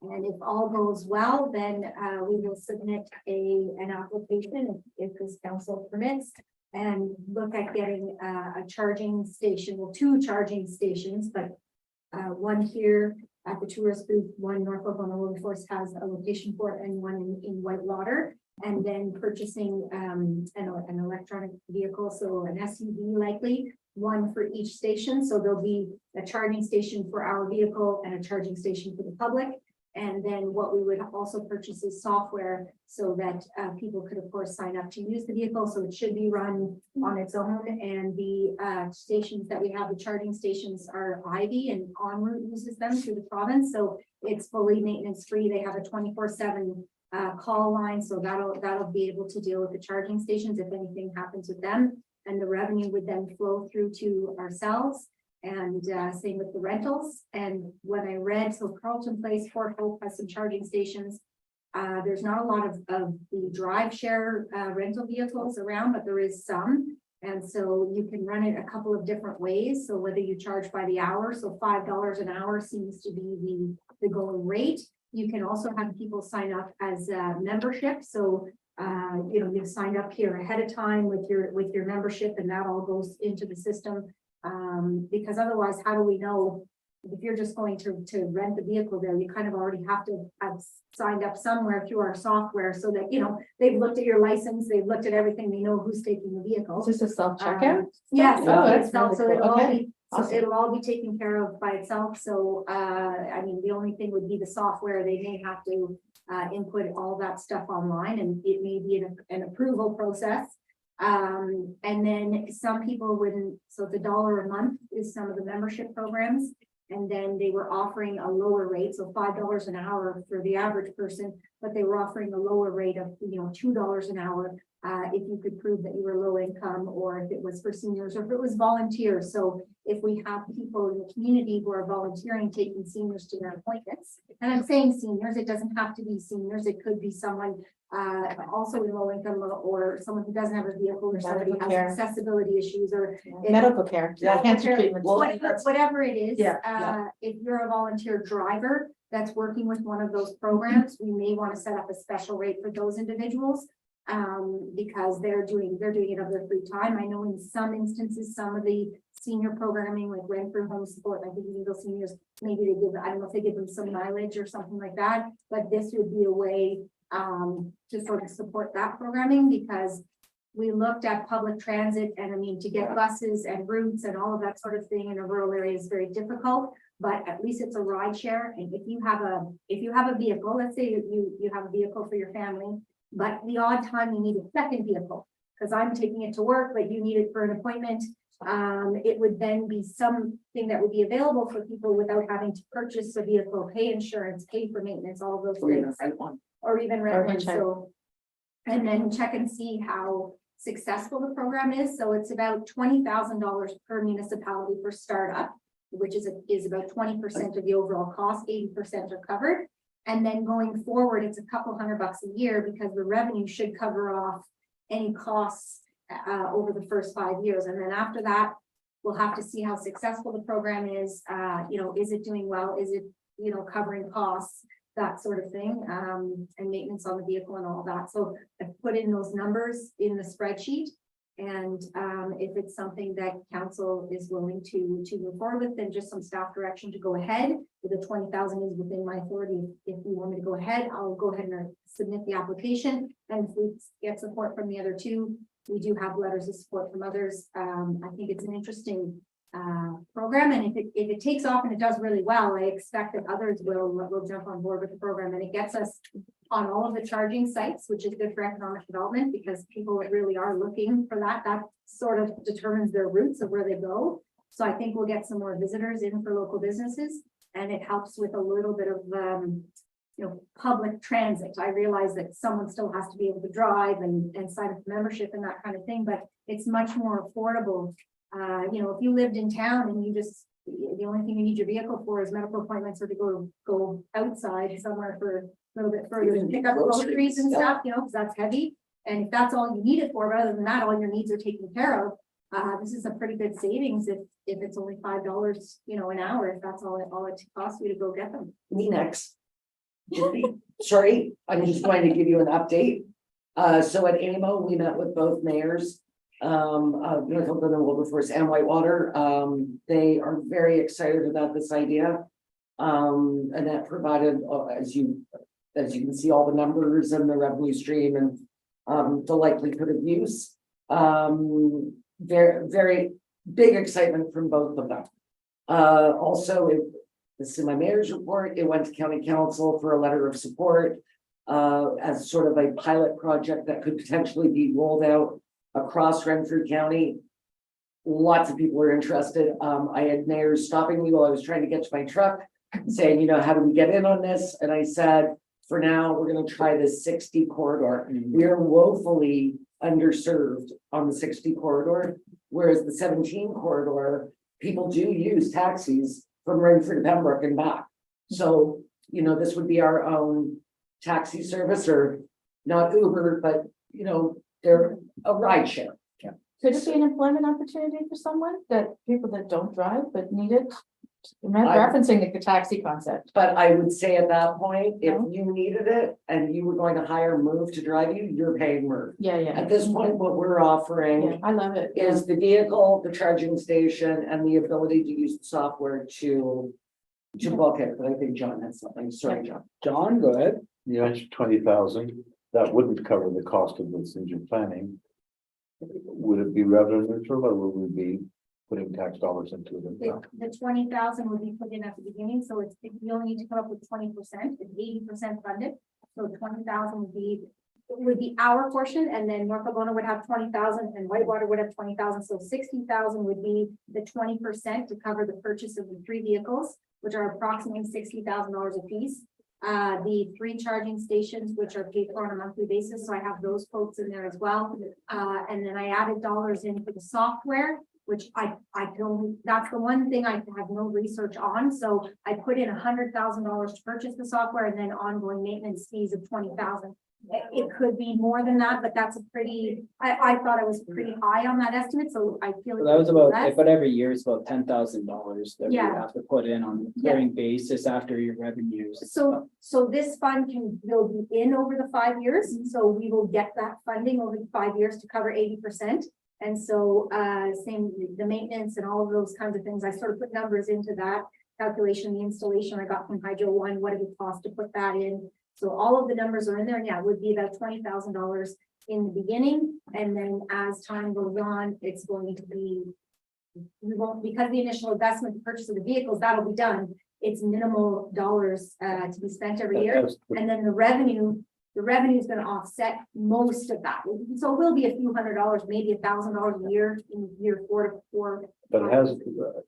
And if all goes well, then, we will submit an application if this council permits. And look at getting a charging station, well, 2 charging stations, but one here at the tourist booth, one North Oklahoma Workforce has a location for it, and one in Whitewater. And then purchasing an electronic vehicle, so an SUV likely, one for each station. So there'll be a charging station for our vehicle and a charging station for the public. And then what we would also purchase is software so that people could, of course, sign up to use the vehicle. So it should be run on its own. And the stations that we have, the charging stations are Ivy, and En route uses them through the province. So it's fully maintenance free. They have a 24/7 call line. So that'll be able to deal with the charging stations if anything happens with them. And the revenue would then flow through to ourselves. And same with the rentals. And when I read, so Carlton Place, Fort Hope has some charging stations. There's not a lot of the drive share rental vehicles around, but there is some. And so you can run it a couple of different ways. So whether you charge by the hour, so $5 an hour seems to be the going rate. You can also have people sign up as a membership. So you've signed up here ahead of time with your membership, and that all goes into the system. Because otherwise, how do we know if you're just going to rent the vehicle there? You kind of already have to have signed up somewhere through our software so that, they've looked at your license, they've looked at everything, they know who's taking the vehicle. Is this a self-checkout? Yes, Oh, that's so really it'll cool. all Okay. be, Awesome. it'll all be taken care of by itself. So, the only thing would be the software. They may have to input all that stuff online, and it may be an approval process. And then some people wouldn't, so it's $1 a month is some of the membership programs. And then they were offering a lower rate, so $5 an hour for the average person, but they were offering a lower rate of, $2 an hour. If you could prove that you were low income, or if it was for seniors, or if it was volunteers. So if we have people in the community who are volunteering, taking seniors to their appointments, and I'm saying seniors, it doesn't have to be seniors. It could be someone also in low income, or someone who doesn't have a vehicle, or somebody Medical has care. accessibility issues, or Medical care, Yeah. cancer treatment. whatever it is. Yeah. If you're a volunteer driver that's working with one of those programs, we may want to set up a special rate for those individuals. Because they're doing it of their free time. I know in some instances, some of the senior programming, like rent for home support, I think Eagle Seniors, maybe they give, I don't know if they give them some mileage or something like that, but this would be a way to sort of support that programming, because we looked at public transit, and I mean, to get buses and routes and all of that sort of thing in a rural area is very difficult. But at least it's a ride share, and if you have a vehicle, let's say you have a vehicle for your family, but the odd time you need a second vehicle, because I'm taking it to work, but you need it for an appointment. It would then be something that would be available for people without having to purchase a vehicle, pay insurance, pay for maintenance, all of those things. Or even rent one, hitchhike. so. And then check and see how successful the program is. So it's about $20,000 per municipality for startup, which is about 20% of the overall cost, 80% are covered. And then going forward, it's a couple $100 a year, because the revenue should cover off any costs over the first 5 years. And then after that, we'll have to see how successful the program is. Is it doing well? Is it, covering costs, that sort of thing, and maintenance on the vehicle and all that. So I put in those numbers in the spreadsheet. And if it's something that council is willing to move forward with, then just some staff direction to go ahead. If the 20,000 is within my authority, if you want me to go ahead, I'll go ahead and submit the application. And if we get support from the other two, we do have letters of support from others. I think it's an interesting program, and if it takes off and it does really well, I expect that others will jump on board with the program, and it gets us on all of the charging sites, which is good for economic development, because people really are looking for that. That sort of determines their routes of where they go. So I think we'll get some more visitors in for local businesses, and it helps with a little bit of public transit. I realize that someone still has to be able to drive and sign up for membership and that kind of thing, but it's much more affordable. If you lived in town and the only thing you need your vehicle for is medical appointments, or to go outside somewhere for a little bit further and pick up groceries and stuff, because that's heavy. And if that's all you need it for, rather than that, all your needs are taken care of. This is a pretty good savings if it's only $5, an hour, if that's all it costs you to go get them. Me next. Sorry, I'm just going to give you an update. So at AMO, we met with both mayors, Northumberland and Wilberforce and Whitewater. They are very excited about this idea. And that provided, as you can see, all the numbers and the revenue stream and the likelihood of use. Very, very big excitement from both of them. Also, this is my mayor's report. It went to county council for a letter of support as sort of a pilot project that could potentially be rolled out across Renfrew County. Lots of people are interested. I had mayors stopping me while I was trying to get to my truck, saying, how do we get in on this? And I said, for now, we're going to try the 60 corridor. We are woefully underserved on the 60 corridor, whereas the 17 corridor, people do use taxis from Renfrew to Pembroke and back. So, this would be our own taxi service, or not Uber, but, they're a ride share. Could it be an employment opportunity for someone, that people that don't drive but need it? I- Referencing the taxi concept. But I would say at that point, if you needed it and you were going to hire Move to drive you, you're paying Move. Yeah. At this point, what we're Yeah, offering I love it. is the vehicle, the charging station, and the ability to use the software to book it. But I think John has something. Sorry, John. John, go ahead. You mentioned 20,000, that wouldn't cover the cost of this engine planning. Would it be revenue neutral, or would we be putting tax dollars into it? The 20,000 would be put in at the beginning, so you only need to come up with 20%, it's 80% funded. So 20,000 would be our portion, and then North Alberta would have 20,000 and Whitewater would have 20,000. So 60,000 would be the 20% to cover the purchase of the 3 vehicles, which are approximately $60,000 a piece. The 3 charging stations, which are paid for on a monthly basis. So I have those quotes in there as well. And then I added dollars in for the software, which I don't, that's the one thing I have no research on. So I put in $100,000 to purchase the software, and then ongoing maintenance fees of 20,000. It could be more than that, but that's a pretty, I thought it was pretty high on that estimate. So I feel So like that was about, less. but every year it's about $10,000 that we Yeah. have to put in on a recurring basis after your revenues. So this fund will be in over the 5 years. So we will get that funding over the 5 years to cover 80%. And so same the maintenance and all of those kinds of things. I sort of put numbers into that calculation, the installation I got from Hydro One, what it would cost to put that in. So all of the numbers are in there. Yeah, it would be about $20,000 in the beginning, and then as time goes on, it's going to be. We won't, because the initial investment, purchase of the vehicles, that'll be done. It's minimal dollars to be spent every year. And then the revenue is gonna offset most of that. So it will be a few $100s, maybe $1,000 a year in year 4 to 4. But it has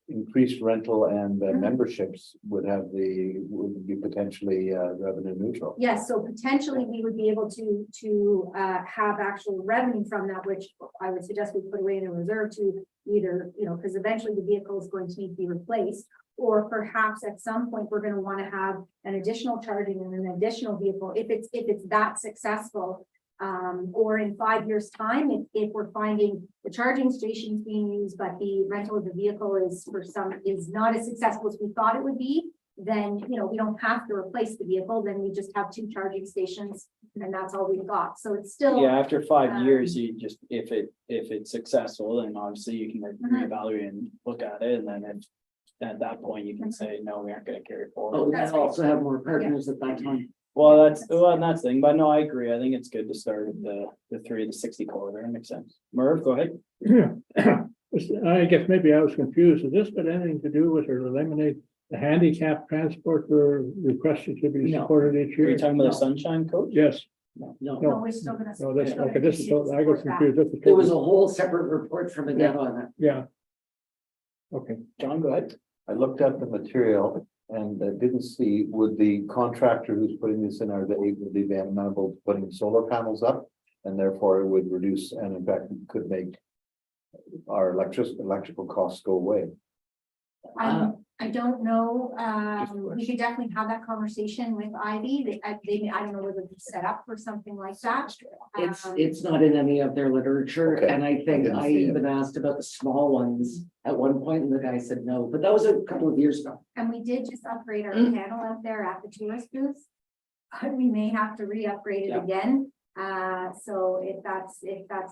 increased rental and memberships would be potentially revenue neutral. Yes, so potentially we would be able to have actual revenue from that, which I would suggest we put away in a reserve to either, because eventually the vehicle is going to need to be replaced. Or perhaps at some point, we're gonna wanna have an additional charging and an additional vehicle, if it's that successful. Or in 5 years' time, if we're finding the charging stations being used, but the rental of the vehicle is not as successful as we thought it would be. Then, we don't have to replace the vehicle, then we just have 2 charging stations and that's all we've got. So it's still. Yeah, after 5 years, you just, if it's successful, then obviously you can reevaluate and look at it, and then at that point, you can say, no, we aren't gonna carry it forward. Oh, that's also have more partners at that time. Well, that's the thing, but no, I agree. I think it's good to start with the 3 to 60 corridor. That makes sense. Merv, go ahead. Yeah. I guess maybe I was confused. Has this got anything to do with or eliminate the handicap transport for requested to be No. supported each Are year? you talking about the sunshine coach? Yes, No, No, we're still gonna. no, this, we're gonna okay, this is, continue to I got support that. confused. This is there was a totally- whole separate report from Annette on it. Yeah. Okay, John, go ahead. I looked at the material and didn't see, would the contractor who's putting this in, are they amenable to putting solar panels up? And therefore it would reduce, and in fact, could make our electrical costs go away. I don't know, we could definitely have that conversation with Ivy, I don't know whether it's set up for something like that. It's not in any of their literature, Okay. and I think didn't I see it. even asked about the small ones at one point, and the guy said no, but that was a couple of years ago. And we did just upgrade our panel out there at the tourist booth. We may have to re-upgrade it Yeah. again, so if that's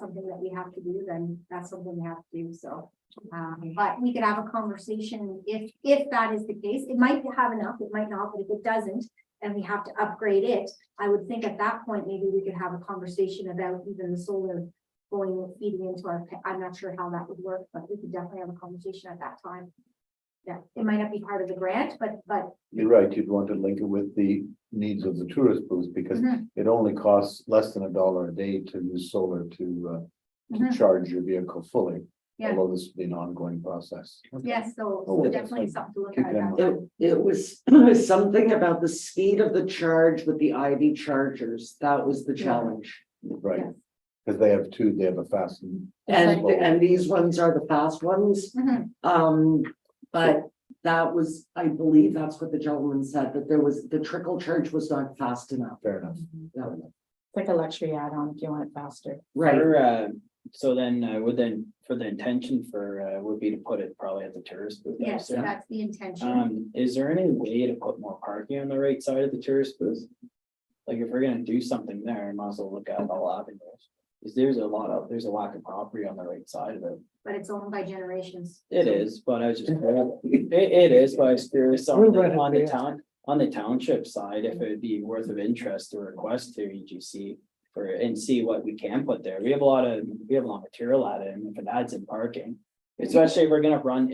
something that we have to do, then that's something we have to do, so. But we could have a conversation if that is the case. It might have enough, it might not, but if it doesn't, and we have to upgrade it, I would think at that point, maybe we could have a conversation about even the solar feeding into our, I'm not sure how that would work, but we could definitely have a conversation at that time. Yeah, it might not be part of the grant, but You're right, you'd want to link it with the needs of the tourist booth, because it only costs less than $1 a day to use solar to charge your vehicle fully. Yeah. Although this would be an ongoing process. yes, so Oh, that's definitely fine. something to look Keep at. that in at that mind. time. It was something about the speed of the charge with the IV chargers, that was the challenge. Right, Yes. because they have a fast. And these ones are the fast ones. Mhm. But that was, I believe that's what the gentleman said, that there was, the trickle charge was not fast enough. Fair enough. Yeah, It's like a luxury add-on if you want it faster. right, So then, for the intention would be to put it probably at the tourist booth. I Yes, assume. that's the intention. Is there any way to put more parking on the right side of the tourist booth? Like if we're gonna do something there, might as well look at all avenues. Because there's a lack of property on the right side of it. But it's owned by generations. It is, but I was just, it is, but I was curious on the township side, if it'd be worth of interest to request to EGC. And see what we can put there. We have a lot of material at it, and if it adds in parking. Especially if we're gonna run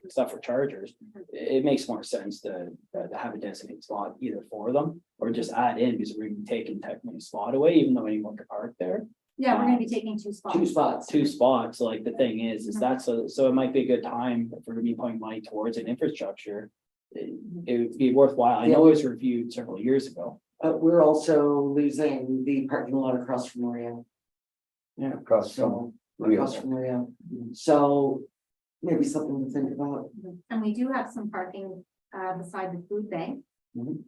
stuff for chargers, it makes more sense to have a designated spot either for them. Or just add in, because we're taking technically a spot away, even though anyone can park there. Yeah, we're gonna be taking 2 spots. 2 spots. 2 spots, like the thing is that so it might be a good time if we're gonna be putting money towards an infrastructure. It would be worthwhile. I know it was reviewed several years ago. We're also losing the parking lot across from Maria. Yeah. Across So, from Rio. across from Maria. So maybe something to think about. And we do have some parking beside the food bank. Mhm.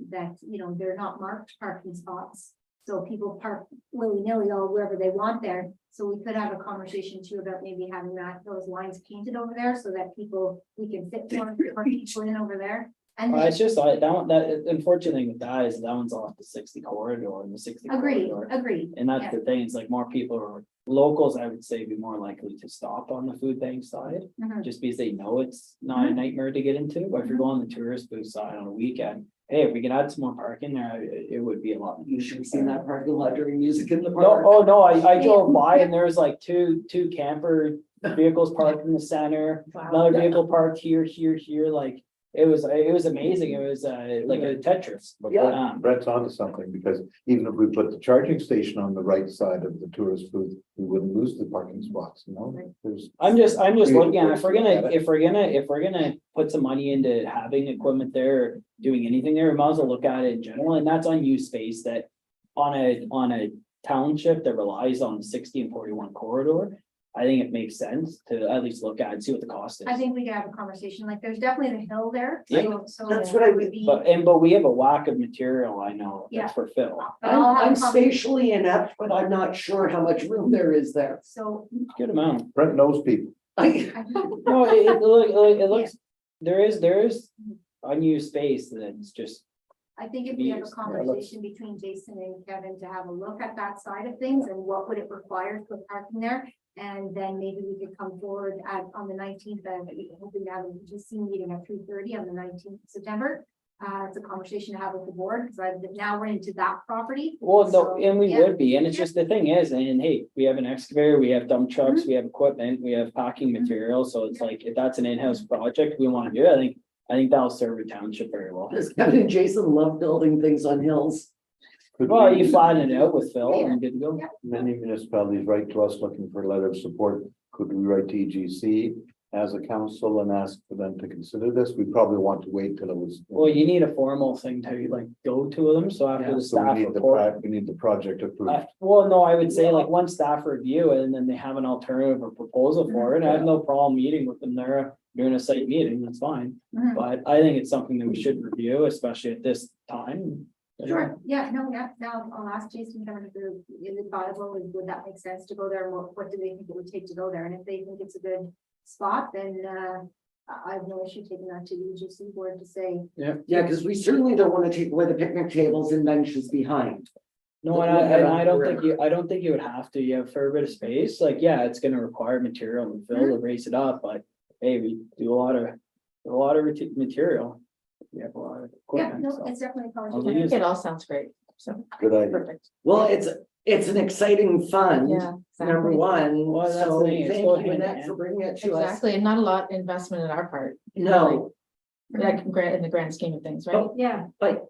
That, they're not marked parking spots. So people park willy-nilly all wherever they want there. So we could have a conversation too about maybe having those lines painted over there so that we can fit more people in over there. And It's just like that unfortunately with that is that one's off the 60 corridor and the 60 agreed, corridor. agreed. And that's the thing, it's like more people are locals, I would say, be more likely to stop on the food bank side. Mhm. Just because they know it's not a nightmare to get into, but if you're going on the tourist booth side on a weekend. hey, if we could add some more parking there, it would be a lot. You should have seen that parking lot during music in the No, park. oh, no, I drove by and there was like two camper vehicles parked in the center, another vehicle parked here, like, it was amazing. It was, like a Tetris. But Yeah. Brett's onto something, because even if we put the charging station on the right side of the tourist booth, we wouldn't lose the parking spots, you know? There's. I'm just looking at, if we're Yeah. gonna put some money into having equipment there, doing anything there, we might as well look at it in general, and that's unused space that. On a township that relies on the 60 and 41 corridor, I think it makes sense to at least look at and see what the cost is. I think we can have a conversation, like, there's definitely the hill there. Yeah. So That's what I would- be. But we have a whack of material, I know, Yeah. that's for Phil. But I'll have I'm a conversation. spatially inept, but I'm not sure how much room there is there. So Good amount. Brett knows people. I, I think, No, it looks, there is unused space that's just, I think if we have a Yes, yeah, conversation between Jason and Kevin to have a look at that side of things and what would it require for parking there? And then maybe we could come forward on the 19th, hoping to have a GC meeting at 3:30 on the 19th of September. It's a conversation to have with the board, because I've now run into that property. well, no, So, and we yeah. would be, and it's just the thing is, and hey, we have an excavator, we have dump trucks, we have equipment, we have packing material, so it's like, if that's an in-house project we wanna do, I think that'll serve a township very well. because Kevin and Jason love building things on hills. Could Well, we- you flatten it out with Phil and good to go. Yeah. Many municipalities write to us looking for a letter of support. Could we write to EGC as a council and ask for them to consider this? We probably want to wait till it was. Well, you need a formal thing to like go to them, so after Yeah, the So we staff need the, report. we need the project approved. Well, no, I would say like once staff review it and then they have an alternative or proposal for it, I have no problem meeting with them there. Doing a site meeting, that's fine, Mhm. but I think it's something that we should review, especially at this time. Sure, yeah, no, yeah, now I'll ask Jason, kind of, is it viable, and would that make sense to go there, and what do they think it would take to go there, and if they think it's a good spot, then, I have no issue taking that to the UGC board to say, Yeah, because we certainly don't want to take away the picnic tables and benches behind. No, and I don't think you would have to, you have a fair bit of space, like, yeah, it's gonna require material and fill to raise it up, but hey, we do a lot of material. We have a lot of yeah, equipment, no, so. it's definitely a I'll I conversation. think it all sounds great, so Good idea. perfect, Well, it's an exciting fund, yeah. number exactly. one, Well, that's so the thing, it's thank going you, hand in Annette, hand. for bringing it to us. Exactly, and not a lot investment in our part, No, like in the grand scheme of things, right? Oh, Yeah, but,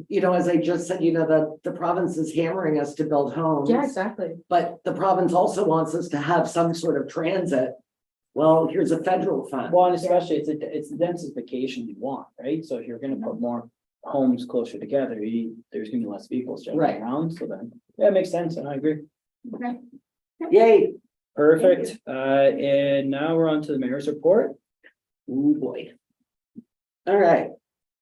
you know, as I just said, you know, the province is hammering us to build homes. Yeah, exactly. But the province also wants us to have some sort of transit. Well, here's a federal fund. Well, and especially it's the densification you want, right? So if you're gonna put more homes closer together, there's gonna be less vehicles jumping Right. around, so then, yeah, it makes sense, and I agree. okay, Yay, Perfect, and now we're on to the mayor's report. Ooh, boy. all right.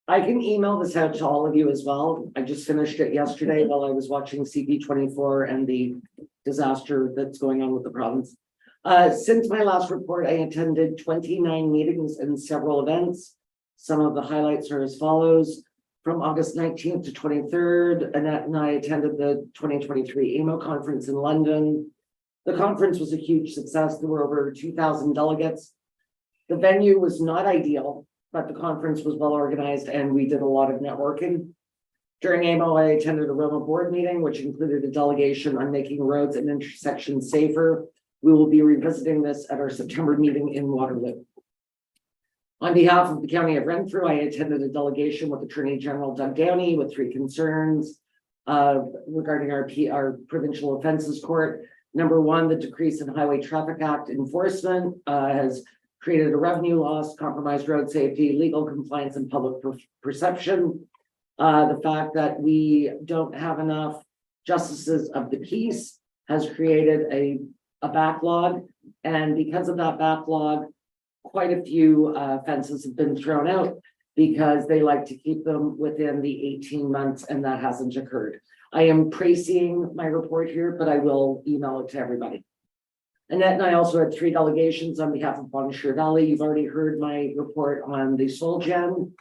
I can email this out to all of you as well. I just finished it yesterday while I was watching CP24 and the disaster that's going on with the province. Since my last report, I attended 29 meetings and several events. Some of the highlights are as follows. From August 19th to 23rd, Annette and I attended the 2023 AMO conference in London. The conference was a huge success. There were over 2,000 delegates. The venue was not ideal, but the conference was well organized and we did a lot of networking. During AMO, I attended a Roma board meeting, which included a delegation on making roads and intersections safer. We will be revisiting this at our September meeting in Waterloo. On behalf of the County of Renfrew, I attended a delegation with Attorney General Doug Downey with 3 concerns regarding our provincial offenses court. Number one, the decrease in Highway Traffic Act enforcement has created a revenue loss, compromised road safety, legal compliance, and public perception. The fact that we don't have enough justices of the peace has created a backlog. And because of that backlog, quite a few offenses have been thrown out because they like to keep them within the 18 months, and that hasn't occurred. I am praising my report here, but I will email it to everybody. Annette and I also had 3 delegations on behalf of Bonnechere Valley. You've already heard my report on the Soul Gem.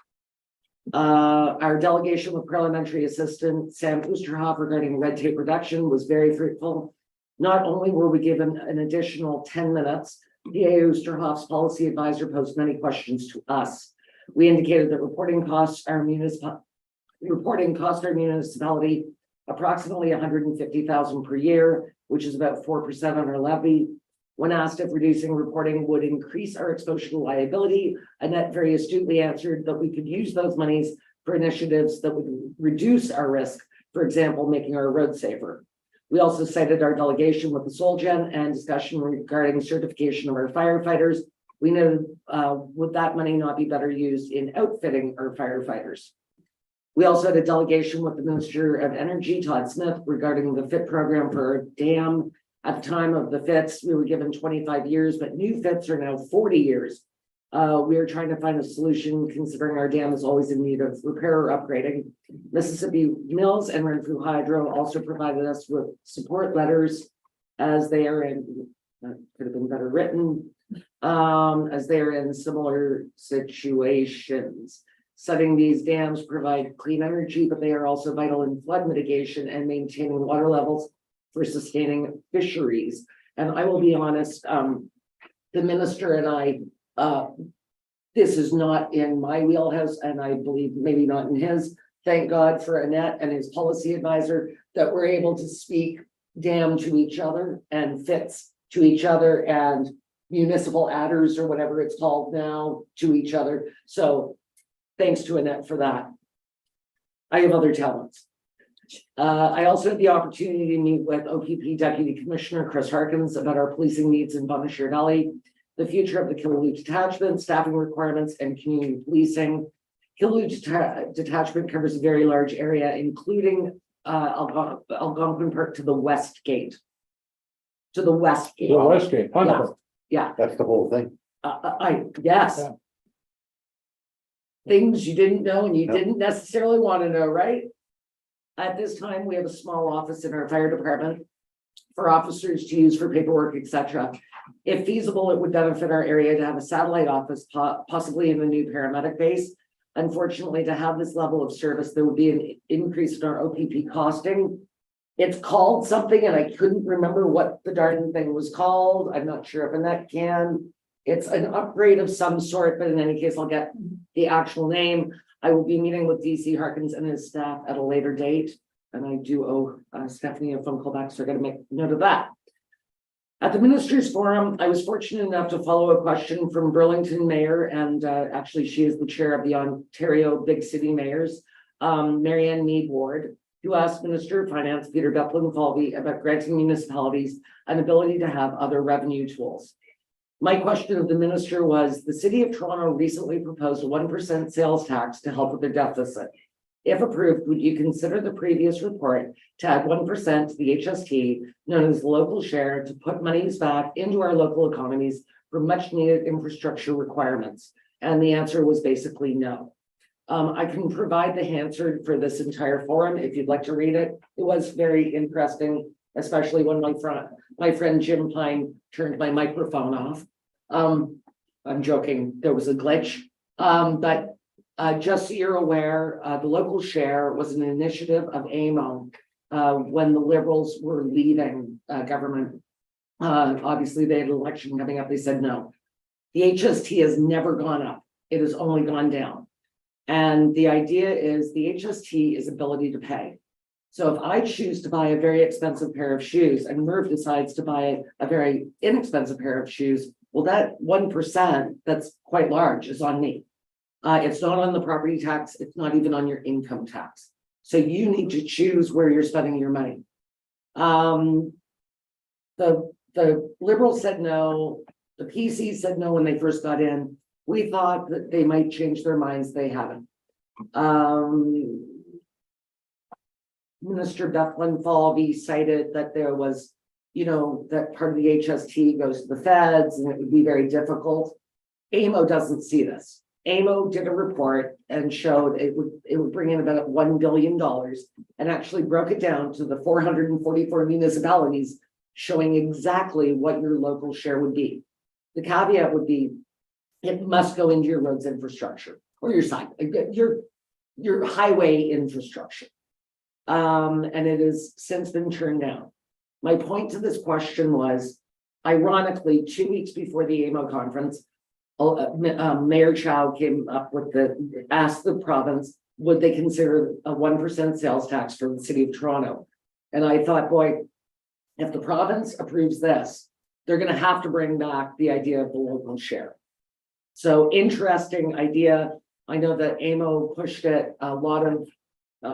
Our delegation with Parliamentary Assistant Sam Oosterhoff regarding red tape reduction was very fruitful. Not only were we given an additional 10 minutes, PA Oosterhoff's policy advisor posed many questions to us. We indicated that reporting costs are reporting cost our municipality approximately $150,000 per year, which is about 4% on our levy. When asked if reducing reporting would increase our exposure to liability, Annette very astutely answered that we could use those monies for initiatives that would reduce our risk, for example, making our roads safer. We also cited our delegation with the Solgen and discussion regarding certification of our firefighters. We know, would that money not be better used in outfitting our firefighters? We also had a delegation with the Minister of Energy, Todd Smith, regarding the FIT program for our dam. At the time of the FITs, we were given 25 years, but new FITs are now 40 years. We are trying to find a solution considering our dam is always in need of repair or upgrading. Mississippi Mills and Renfrew Hydro also provided us with support letters as they are in, could have been better written, as they are in similar situations. Setting these dams provide clean energy, but they are also vital in flood mitigation and maintaining water levels for sustaining fisheries. And I will be honest, the minister and I, this is not in my wheelhouse, and I believe maybe not in his. Thank God for Annette and his policy advisor that we're able to speak dam to each other and FITs to each other and municipal adders or whatever it's called now to each other. So thanks to Annette for that. I have other talents. I also had the opportunity to meet with OPP Deputy Commissioner Chris Harkins about our policing needs in Bonnechere Valley, the future of the Killaloe detachment, staffing requirements, and community policing. Killaloe detachment covers a very large area, including Algonquin Park to the west gate. To the west gate. The Westgate, Huntsville. Yeah, That's the whole thing. yes. Yeah. Things you didn't know and you No. didn't necessarily want to know, right? At this time, we have a small office in our fire department for officers to use for paperwork, etc. If feasible, it would benefit our area to have a satellite office, possibly in the new paramedic base. Unfortunately, to have this level of service, there would be an increase in our OPP costing. It's called something and I couldn't remember what the darn thing was called. I'm not sure if Annette can. It's an upgrade of some sort, but in any case, I'll get the actual name. I will be meeting with DC Harkins and his staff at a later date. And I do owe Stephanie a phone call back, so I gotta make note of that. At the Ministers Forum, I was fortunate enough to follow a question from Burlington Mayor, and actually she is the chair of the Ontario Big City Mayors, Marianne Mead Ward, who asked Minister of Finance, Peter Bethlen-Falvey, about granting municipalities an ability to have other revenue tools. My question of the minister was, the city of Toronto recently proposed a 1% sales tax to help with their deficit. If approved, would you consider the previous report to add 1% to the HST, known as local share, to put monies back into our local economies for much needed infrastructure requirements? And the answer was basically no. I can provide the answer for this entire forum if you'd like to read it. It was very interesting, especially when my friend Jim Pine turned my microphone off. I'm joking, there was a glitch. But just so you're aware, the local share was an initiative of AMO when the Liberals were leaving government. Obviously, they had an election coming up. They said no. The HST has never gone up. It has only gone down. And the idea is the HST is ability to pay. So if I choose to buy a very expensive pair of shoes and Merv decides to buy a very inexpensive pair of shoes, well, that 1% that's quite large is on me. It's not on the property tax. It's not even on your income tax. So you need to choose where you're spending your money. The Liberals said no. The PC said no when they first got in. We thought that they might change their minds. They haven't. Minister Bethlen-Falvey cited that there was, that part of the HST goes to the feds and it would be very difficult. AMO doesn't see this. AMO did a report and showed it would bring in about $1 billion and actually broke it down to the 444 municipalities, showing exactly what your local share would be. The caveat would be it must go into your roads infrastructure or your highway infrastructure. And it has since been turned down. My point to this question was, ironically, 2 weeks before the AMO conference, Mayor Chow came up with asked the province would they consider a 1% sales tax for the city of Toronto? And I thought, boy, if the province approves this, they're gonna have to bring back the idea of the local share. So interesting idea. I know that AMO pushed it, a lot of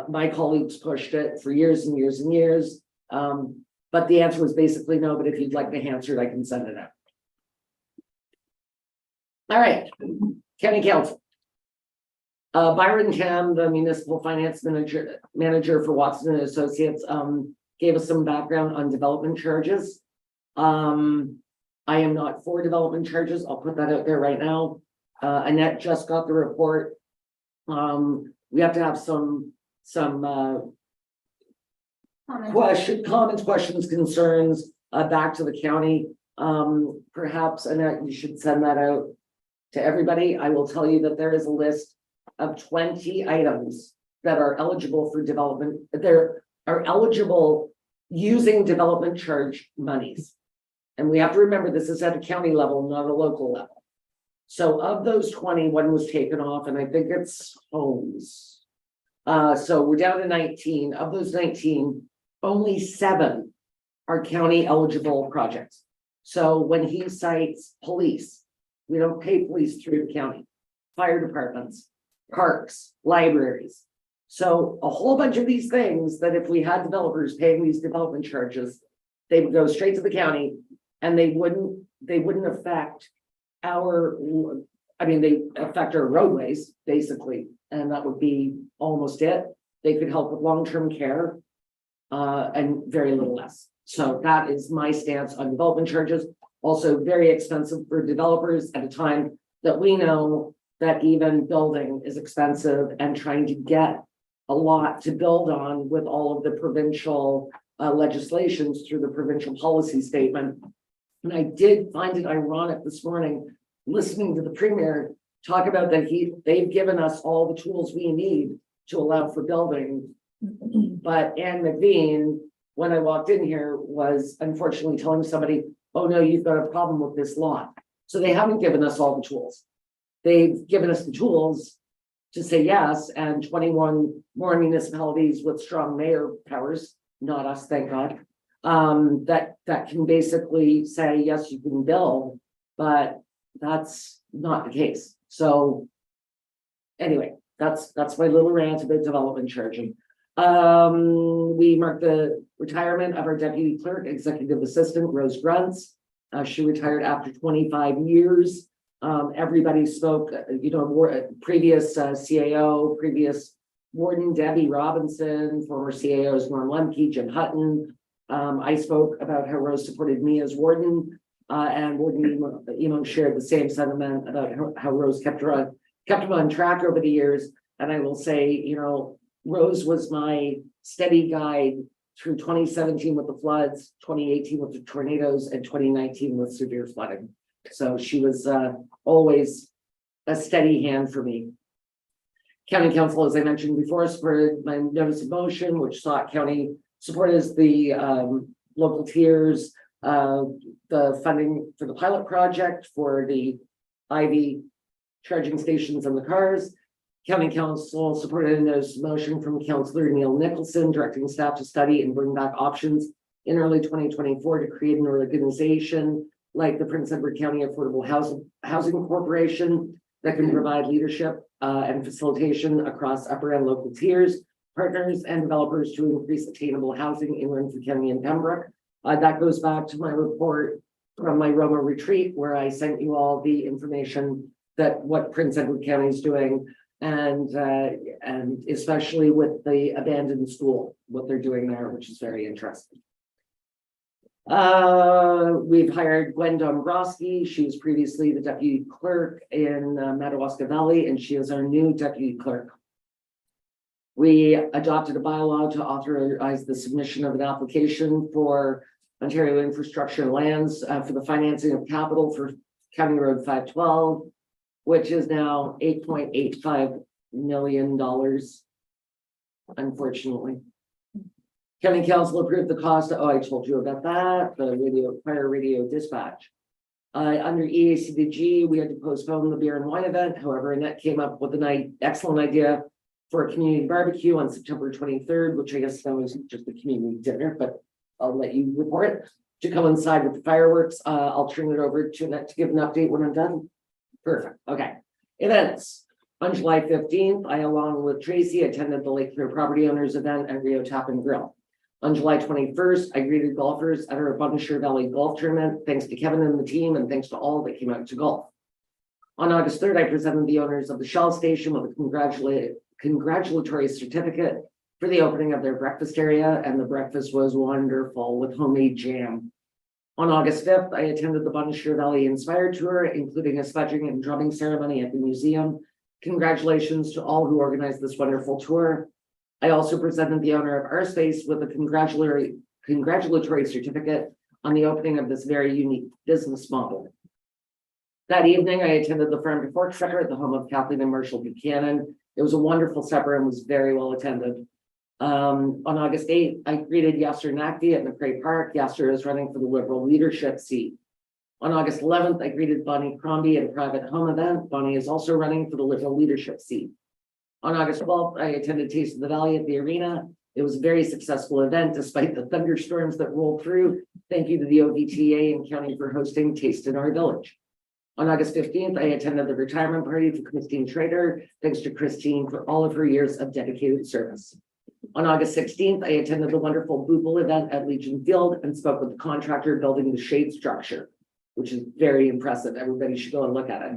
my colleagues pushed it for years and years and years. But the answer was basically no, but if you'd like the answer, I can send it out. All right, county council. Byron Tam, the municipal finance manager for Watson and Associates, gave us some background on development charges. I am not for development charges. I'll put that out there right now. Annette just got the report. We have to have some comments, questions, concerns, back to the county. Perhaps, Annette, you should send that out to everybody. I will tell you that there is a list of 20 items that are eligible for development. There are eligible using development charge monies. And we have to remember this is at a county level, not a local level. So of those 20, one was taken off, and I think it's homes. So we're down to 19. Of those 19, only 7 are county eligible projects. So when he cites police, we don't pay police through the county, fire departments, parks, libraries. So a whole bunch of these things that if we had developers paying these development charges, they would go straight to the county, and they wouldn't affect our, I mean, they affect our roadways basically, and that would be almost it. They could help with long-term care, and very little less. So that is my stance on development charges. Also very expensive for developers at a time that we know that even building is expensive, and trying to get a lot to build on with all of the provincial legislations through the provincial policy statement. And I did find it ironic this morning, listening to the premier talk about that they've given us all the tools we need to allow for building. But Ann McVean, when I walked in here, was unfortunately telling somebody, oh no, you've got a problem with this lot. So they haven't given us all the tools. They've given us the tools to say yes, and 21 more municipalities with strong mayor powers, not us, thank God. That can basically say, yes, you can build, but that's not the case. So anyway, that's my little rant about development charging. We marked the retirement of our deputy clerk, executive assistant, Rose Grunts. She retired after 25 years. Everybody spoke, previous CAO, previous warden, Debbie Robinson, former CAOs, Norm Lemke, Jim Hutton. I spoke about how Rose supported me as warden, and Warden shared the same sentiment about how Rose kept him on track over the years. And I will say, Rose was my steady guide through 2017 with the floods, 2018 with the tornadoes, and 2019 with severe flooding. So she was always a steady hand for me. County Council, as I mentioned before, supported my notice of motion, which sought county support as the local tiers, the funding for the pilot project for the IV charging stations on the cars. County Council supported a notice of motion from Councillor Neil Nicholson, directing staff to study and bring back options in early 2024 to create an organization like the Prince Edward County Affordable Housing Corporation that can provide leadership and facilitation across upper and local tiers, partners and developers to increase attainable housing in Renfrew County and Pembroke. That goes back to my report from my Roma retreat, where I sent you all the information that what Prince Edward County is doing, and especially with the abandoned school, what they're doing there, which is very interesting. We've hired Gwen Dombrowski. She was previously the deputy clerk in Madawaska Valley, and she is our new deputy clerk. We adopted a bylaw to authorize the submission of an application for Ontario Infrastructure Lands for the financing of capital for County Road 512, which is now $8.85 million, unfortunately. County Council approved the cost. I told you about that. The fire radio dispatch. Under EACDG, we had to postpone the beer and wine event. However, Annette came up with an excellent idea for a community barbecue on September 23rd, which I guess that was just a community dinner, but I'll let you report to coincide with the fireworks. I'll turn it over to Annette to give an update when I'm done. Perfect. Okay. Events. On July 15th, I, along with Tracy, attended the Lake Fair Property Owners event at Rio Tap and Grill. On July 21st, I greeted golfers at our Buckinghamshire Valley Golf Tournament. Thanks to Kevin and the team, and thanks to all that came out to golf. On August 3rd, I presented the owners of the Shell Station with a congratulatory certificate for the opening of their breakfast area, and the breakfast was wonderful with homemade jam. On August 5th, I attended the Buckinghamshire Valley Inspire Tour, including a sledging and drumming ceremony at the museum. Congratulations to all who organized this wonderful tour. I also presented the owner of our space with a congratulatory certificate on the opening of this very unique business model. That evening, I attended the Farm to Fork supper at the home of Kathleen and Marshall Buchanan. It was a wonderful supper and was very well attended. On August 8th, I greeted Yasser Nakvi at McCray Park. Yasser is running for the Liberal leadership seat. On August 11th, I greeted Bonnie Crombie at a private home event. Bonnie is also running for the Liberal leadership seat. On August 12th, I attended Taste of the Valley at the arena. It was a very successful event despite the thunderstorms that rolled through. Thank you to the OVTA and county for hosting Taste in our village. On August 15th, I attended the retirement party for Christine Schrader. Thanks to Christine for all of her years of dedicated service. On August 16th, I attended the wonderful Booble event at Legion Field and spoke with the contractor building the shade structure, which is very impressive. Everybody should go and look at it.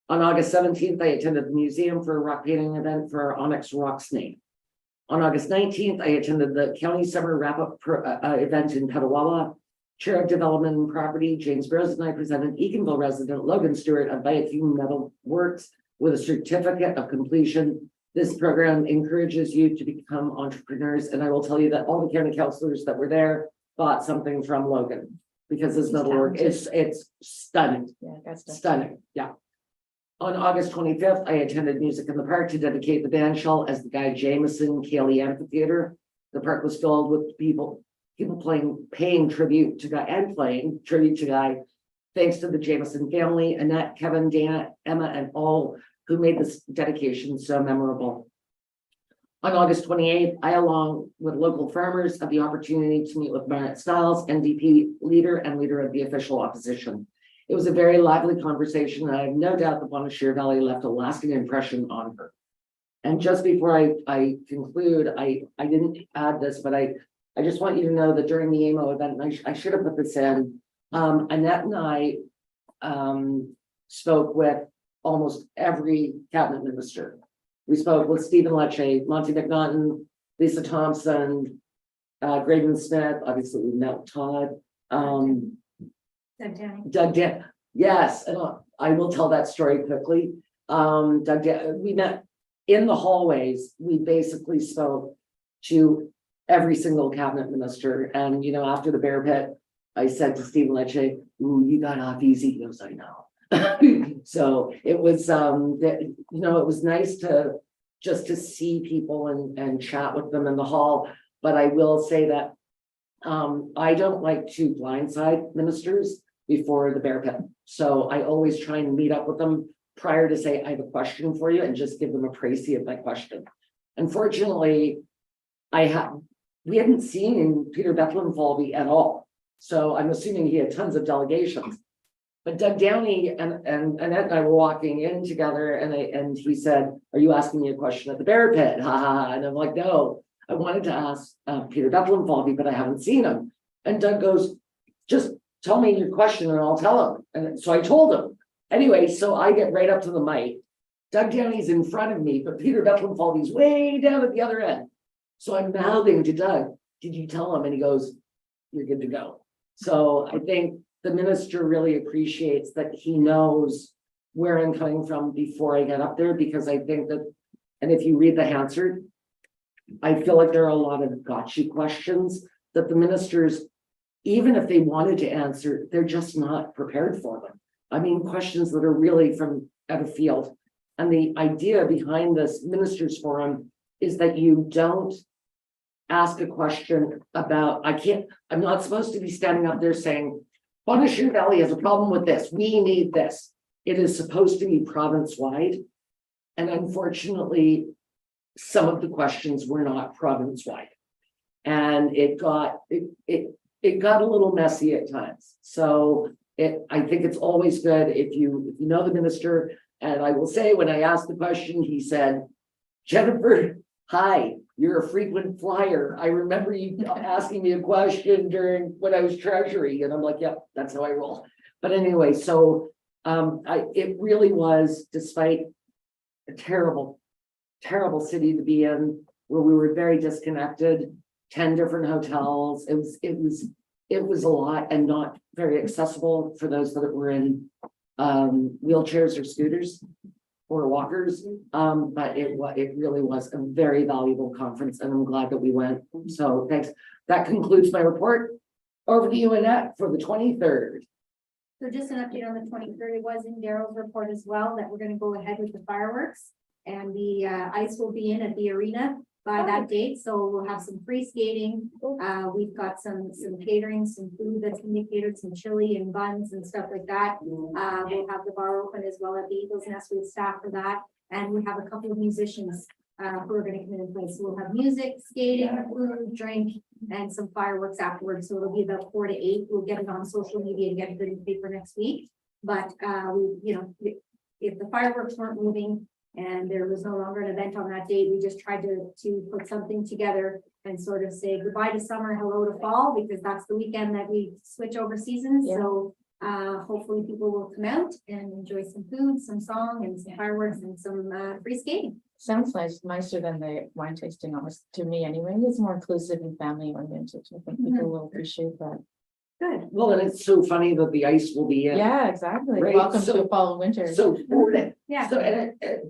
On August 17th, I attended the museum for a rock painting event for our Onyx Rock Snake. On August 19th, I attended the county summer wrap-up event in Petawawa. Chair of Development and Property, James Rose, and I presented Eganville resident Logan Stewart of Bayou Metal Works with a certificate of completion. This program encourages you to become entrepreneurs, and I will tell you that all the county councilors that were there bought something from Logan because his metal work is stunning. Yeah, that's Stunning, yeah. On August 25th, I attended Music in the Park to dedicate the band shell as the Guy Jamieson Cayley Amphitheater. The park was filled with people paying tribute to Guy and playing tribute to Guy. Thanks to the Jamieson family, Annette, Kevin, Dana, Emma, and all who made this dedication so memorable. On August 28th, I, along with local farmers, had the opportunity to meet with Barrett Stiles, NDP leader and leader of the official opposition. It was a very lively conversation, and I have no doubt the Buckinghamshire Valley left a lasting impression on her. And just before I conclude, I didn't add this, but I just want you to know that during the AMO event, and I should have put this in, Annette and I spoke with almost every cabinet minister. We spoke with Stephen Lecce, Monty McNaughton, Lisa Thompson, Graydon Smith, obviously we met Todd, Doug Dan. Yes, and I will tell that story quickly. We met in the hallways. We basically spoke to every single cabinet minister. And, after the bear pit, I said to Stephen Lecce, "Ooh, you got off easy." He goes, "I know." So it was, it was nice to see people and chat with them in the hall. But I will say that I don't like to blindside ministers before the bear pit. So I always try and meet up with them prior to say, "I have a question for you," and just give them a précis of that question. Unfortunately, we hadn't seen Peter Bethlenfalvy at all. So I'm assuming he had tons of delegations. But Doug Downey and Annette and I were walking in together, and he said, "Are you asking me a question at the bear pit?" Ha ha. And I'm like, "No, I wanted to ask Peter Bethlenfalvy, but I haven't seen him." And Doug goes, "Just tell me your question and I'll tell him." And so I told him. Anyway, so I get right up to the mic. Doug Downey's in front of me, but Peter Bethlenfalvy's way down at the other end. So I'm mouthing to Doug, "Did you tell him?" And he goes, "You're good to go." So I think the minister really appreciates that he knows where I'm coming from before I get up there, because I think that, and if you read the Hansard, I feel like there are a lot of gotcha questions that the ministers, even if they wanted to answer, they're just not prepared for them. I mean, questions that are really from out of field. And the idea behind this ministers forum is that you don't ask a question about, I'm not supposed to be standing up there saying, "Buckinghamshire Valley has a problem with this. We need this." It is supposed to be province-wide. And unfortunately, some of the questions were not province-wide. And it got a little messy at times. So I think it's always good if you know the minister. And I will say, when I asked the question, he said, Jennifer, hi, you're a frequent flyer. I remember you asking me a question when I was treasury. And I'm like, yep, that's how I roll. But anyway, so it really was, despite a terrible city to be in, where we were very disconnected, 10 different hotels. It was a lot and not very accessible for those that were in wheelchairs or scooters or walkers. But it really was a very valuable conference, and I'm glad that we went. So thanks. That concludes my report. Over to you, Annette, for the 23rd. So just an update on the 23rd, it was in Daryl's report as well that we're gonna go ahead with the fireworks. And the ice will be in at the arena by that date, so we'll have some free skating. We've got some catering, some food that's gonna be catered, some chili and buns and stuff like that. We'll have the bar open as well at the Eagles Nest with staff for that. And we have a couple of musicians who are gonna come in and play. So we'll have music, skating, food, drink, and some fireworks afterwards. So it'll be about 4 to 8. We'll get it on social media and get it in the paper next week. But if the fireworks weren't moving and there was no longer an event on that date, we just tried to put something together and sort of say goodbye to summer, hello to fall, because that's the weekend that we switch over seasons. Yeah. So hopefully people will come out and enjoy some food, some song and some fireworks and some free skating. Sounds nicer than the wine tasting, almost to me anyway. It's more inclusive and family oriented. I think people will appreciate that. Good. Well, and it's so funny that the ice will be in. Yeah, exactly. Right, Welcome so- to fall and winter. So for it. Yeah. So,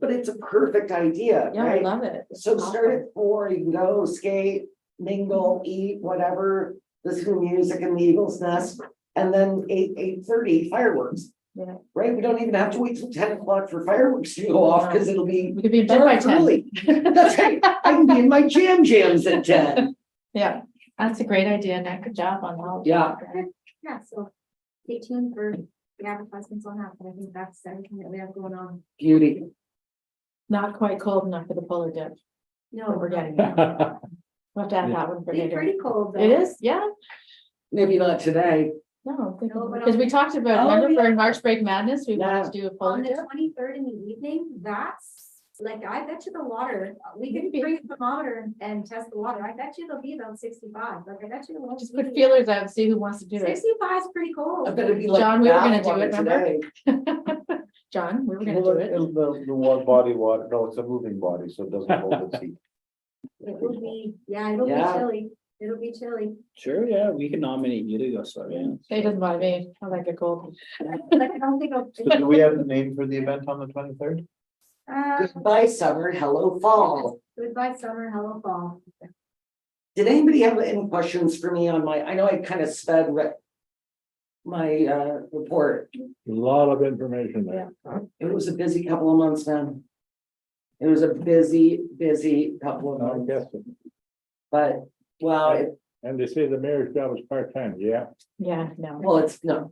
but it's a perfect idea, Yeah, I right? love it. It's So awesome. start at 4, you can go skate, mingle, eat, whatever, listen to music in the Eagles Nest, and then 8:30 fireworks. Yeah. Right? We don't even have to wait till 10 o'clock for fireworks to go off, because it'll be We could be in bed by 10. early. That's right. I can be in my jams at 10. Yeah, that's a great idea, Nick. Good job on all. of Yeah. that. Yeah, so stay tuned for the advertisements on that, but I think that's everything that we have going on. Beauty. Not quite cold enough for the polar dip, No, but we're getting there. We'll have to have that one for It's later. pretty cold though. It is, yeah. Maybe not today. No, No, but because we talked about, Oh, remember yeah. for March Break Madness, we Yeah. wanted to do a polar On the dip. 23rd in the evening, that's like, I bet you the water, we can Maybe. bring a thermometer and test the water. I bet you it'll be about 65, like I bet you. it'll Just be- put feelers out, see who wants to do it. 65 is pretty I cold. bet it'd be like. John, we were gonna bath do water it, remember? today. John, we were gonna Well, do it. the body water, no, it's a moving body, so it doesn't hold its heat. It will be, it'll be Yeah. chilly. It'll be chilly. Sure, yeah, we can nominate you to go swimming. It doesn't bother me. I like it cold. Like, I don't think I'll. So do we have a name for the event on the 23rd? Goodbye, summer, hello, fall. Goodbye, summer, hello, fall. Did anybody have any questions for me on I know I kind of sped my report. A lot of information there. It was a busy couple of months, man. It was a busy couple of I months, guess, but wow, and they say the mayor's job is part-time, yeah. Yeah, no. well, it's not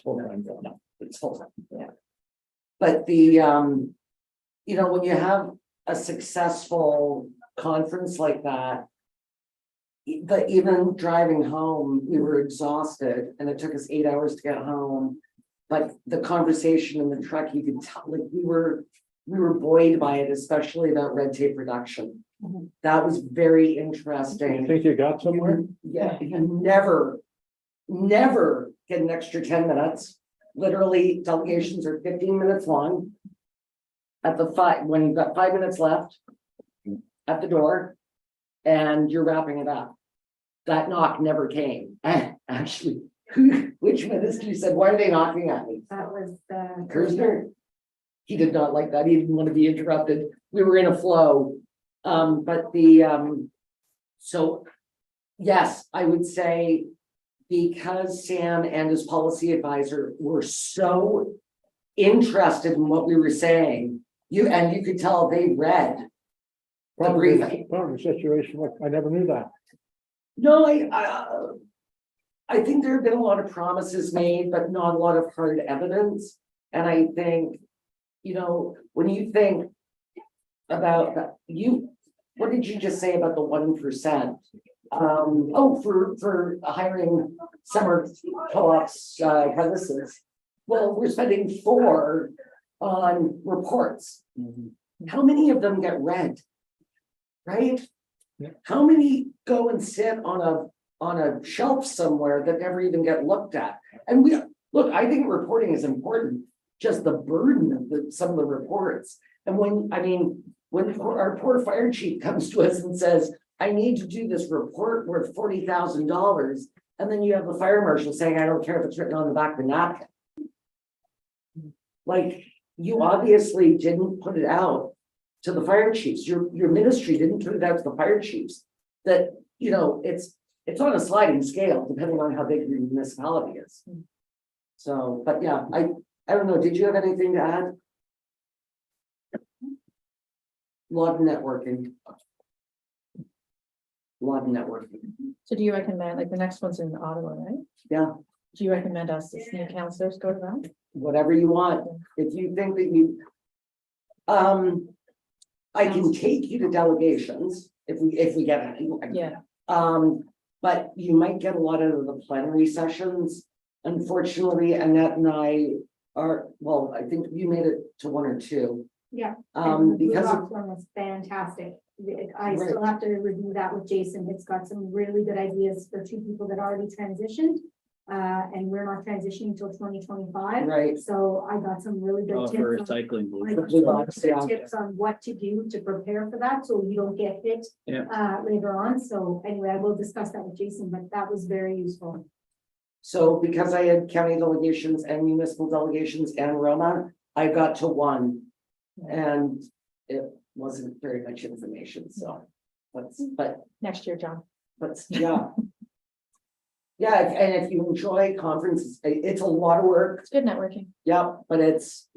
full-time job. No, it's full time. Yeah. But when you have a successful conference like that. But even driving home, we were exhausted and it took us 8 hours to get home. But the conversation in the truck, you could tell, like we were buoyed by it, especially about red tape reduction. Mhm. That was very You interesting. think you got somewhere? Yeah, you never get an extra 10 minutes. Literally, delegations are 15 minutes long. At the when you've got 5 minutes left at the door and you're wrapping it up. That knock never came. Actually, which minister said, why are they knocking at me? That was Kersner. He did not like that. He didn't want to be interrupted. We were in a flow. So yes, I would say because Sam and his policy advisor were so interested in what we were saying, you could tell they read the briefing. Well, the situation, look, I never knew that. No, I think there have been a lot of promises made, but not a lot of hard evidence. And I think, when you think about that, what did you just say about the 1%? Oh, for hiring summer co-ops, apprentices. Well, we're spending 4 on reports. How many of them get read? Right? Yeah. How many go and sit on a shelf somewhere that never even get looked at? And look, I think reporting is important, just the burden of some of the reports. And when our poor fire chief comes to us and says, I need to do this report worth $40,000, and then you have the fire marshal saying, I don't care if it's written on the back of the napkin. Like, you obviously didn't put it out to the fire chiefs. Your ministry didn't put it out to the fire chiefs. That, it's on a sliding scale, depending on how big your municipality is. So, but yeah, I don't know, did you have anything to add? Lot of networking. So do you recommend, like, the next one's in Ottawa, right? Yeah, Do you recommend us as new counselors go to that? whatever you want. If you think that I can take you to delegations if we get any. Yeah. But you might get a lot out of the plenary sessions. Unfortunately, Annette and I I think you made it to 1 or 2. Yeah. Because Rudolph's one was fantastic. I still have to review that with Jason. It's got some really good ideas for 2 people that already transitioned. And we're not transitioning until 2025. right, So I got some really good Oh, tips. for on- recycling. I believe got it. some really good tips on what to do to prepare for that, so you don't get hit later on. So anyway, I will discuss that with Jason, but that was very useful. so because I had county delegations and municipal delegations and Roma, I got to 1. And it wasn't very much information, so. But Next year, John. yeah. Yeah, and if you enjoy conferences, it's a lot of work. It's good networking. Yeah, but it's,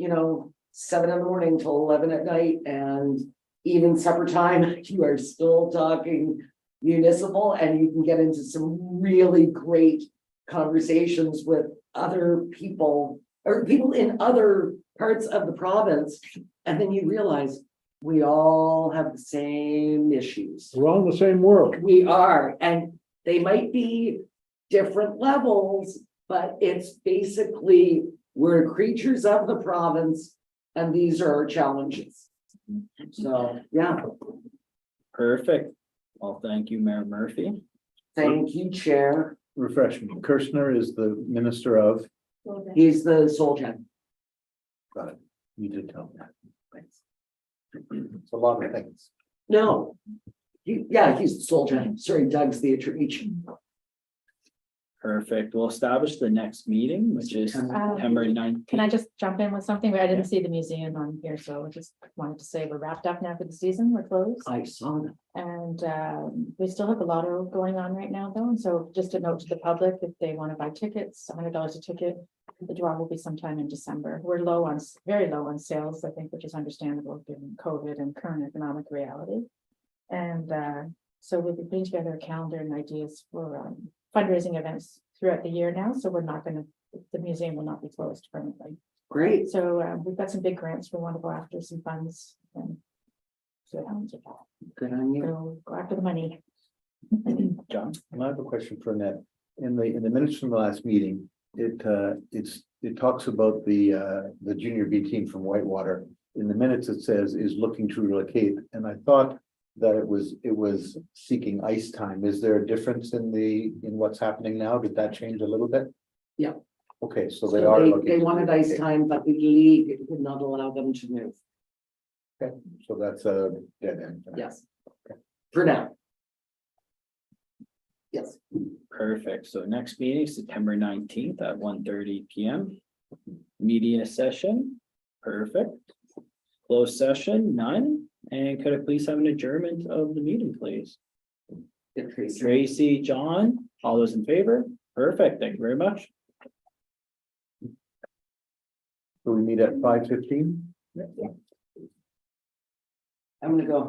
7 in the morning till 11 at night, and even supper time, you are still talking municipal, and you can get into some really great conversations with other people or people in other parts of the province. And then you realize we all have the same issues. We're all in the same world. We are, and they might be different levels, but it's basically, we're creatures of the province, and these are our challenges. So, yeah, Perfect. Well, thank you, Mayor Murphy. thank you, Chair. Refreshment. Kirshner is the minister of, He's the Solgen. got it. You did tell me that. Thanks. It's a lot of things. No. He's the Solgen. Sorry, Doug's the attorney. Perfect. We'll establish the next meeting, which is September 9th. Can I just jump in with something? I didn't see the museum on here, so I just wanted to say we're wrapped up now for the season. We're closed. I saw that. And we still have a lotto going on right now, though. And so just a note to the public, if they want to buy tickets, $100 a ticket, the draw will be sometime in December. We're very low on sales, I think, which is understandable given COVID and current economic reality. And so we'll be putting together a calendar and ideas for fundraising events throughout the year now. So the museum will not be closed permanently. Great. So we've got some big grants we want to go after, some funds. And so Good on you. go after the money. John? I have a question for Annette. In the minutes from the last meeting, it talks about the junior B team from Whitewater. In the minutes, it says is looking to relocate, and I thought that it was seeking ice time. Is there a difference in what's happening now? Did that change a little bit? Yeah. Okay, so So they are looking. they wanted ice time, but the league would not allow them to move. Okay, so that's a dead end. Yes. For now. Yes. Perfect. So next meeting, September 19th at 1:30 PM. Media session. Perfect. Closed session, none. And could I please have an adjournment of the meeting, please? Tracy, John, all those in favor? Perfect. Thank you very much. So we meet at 5:15? I'm gonna go home.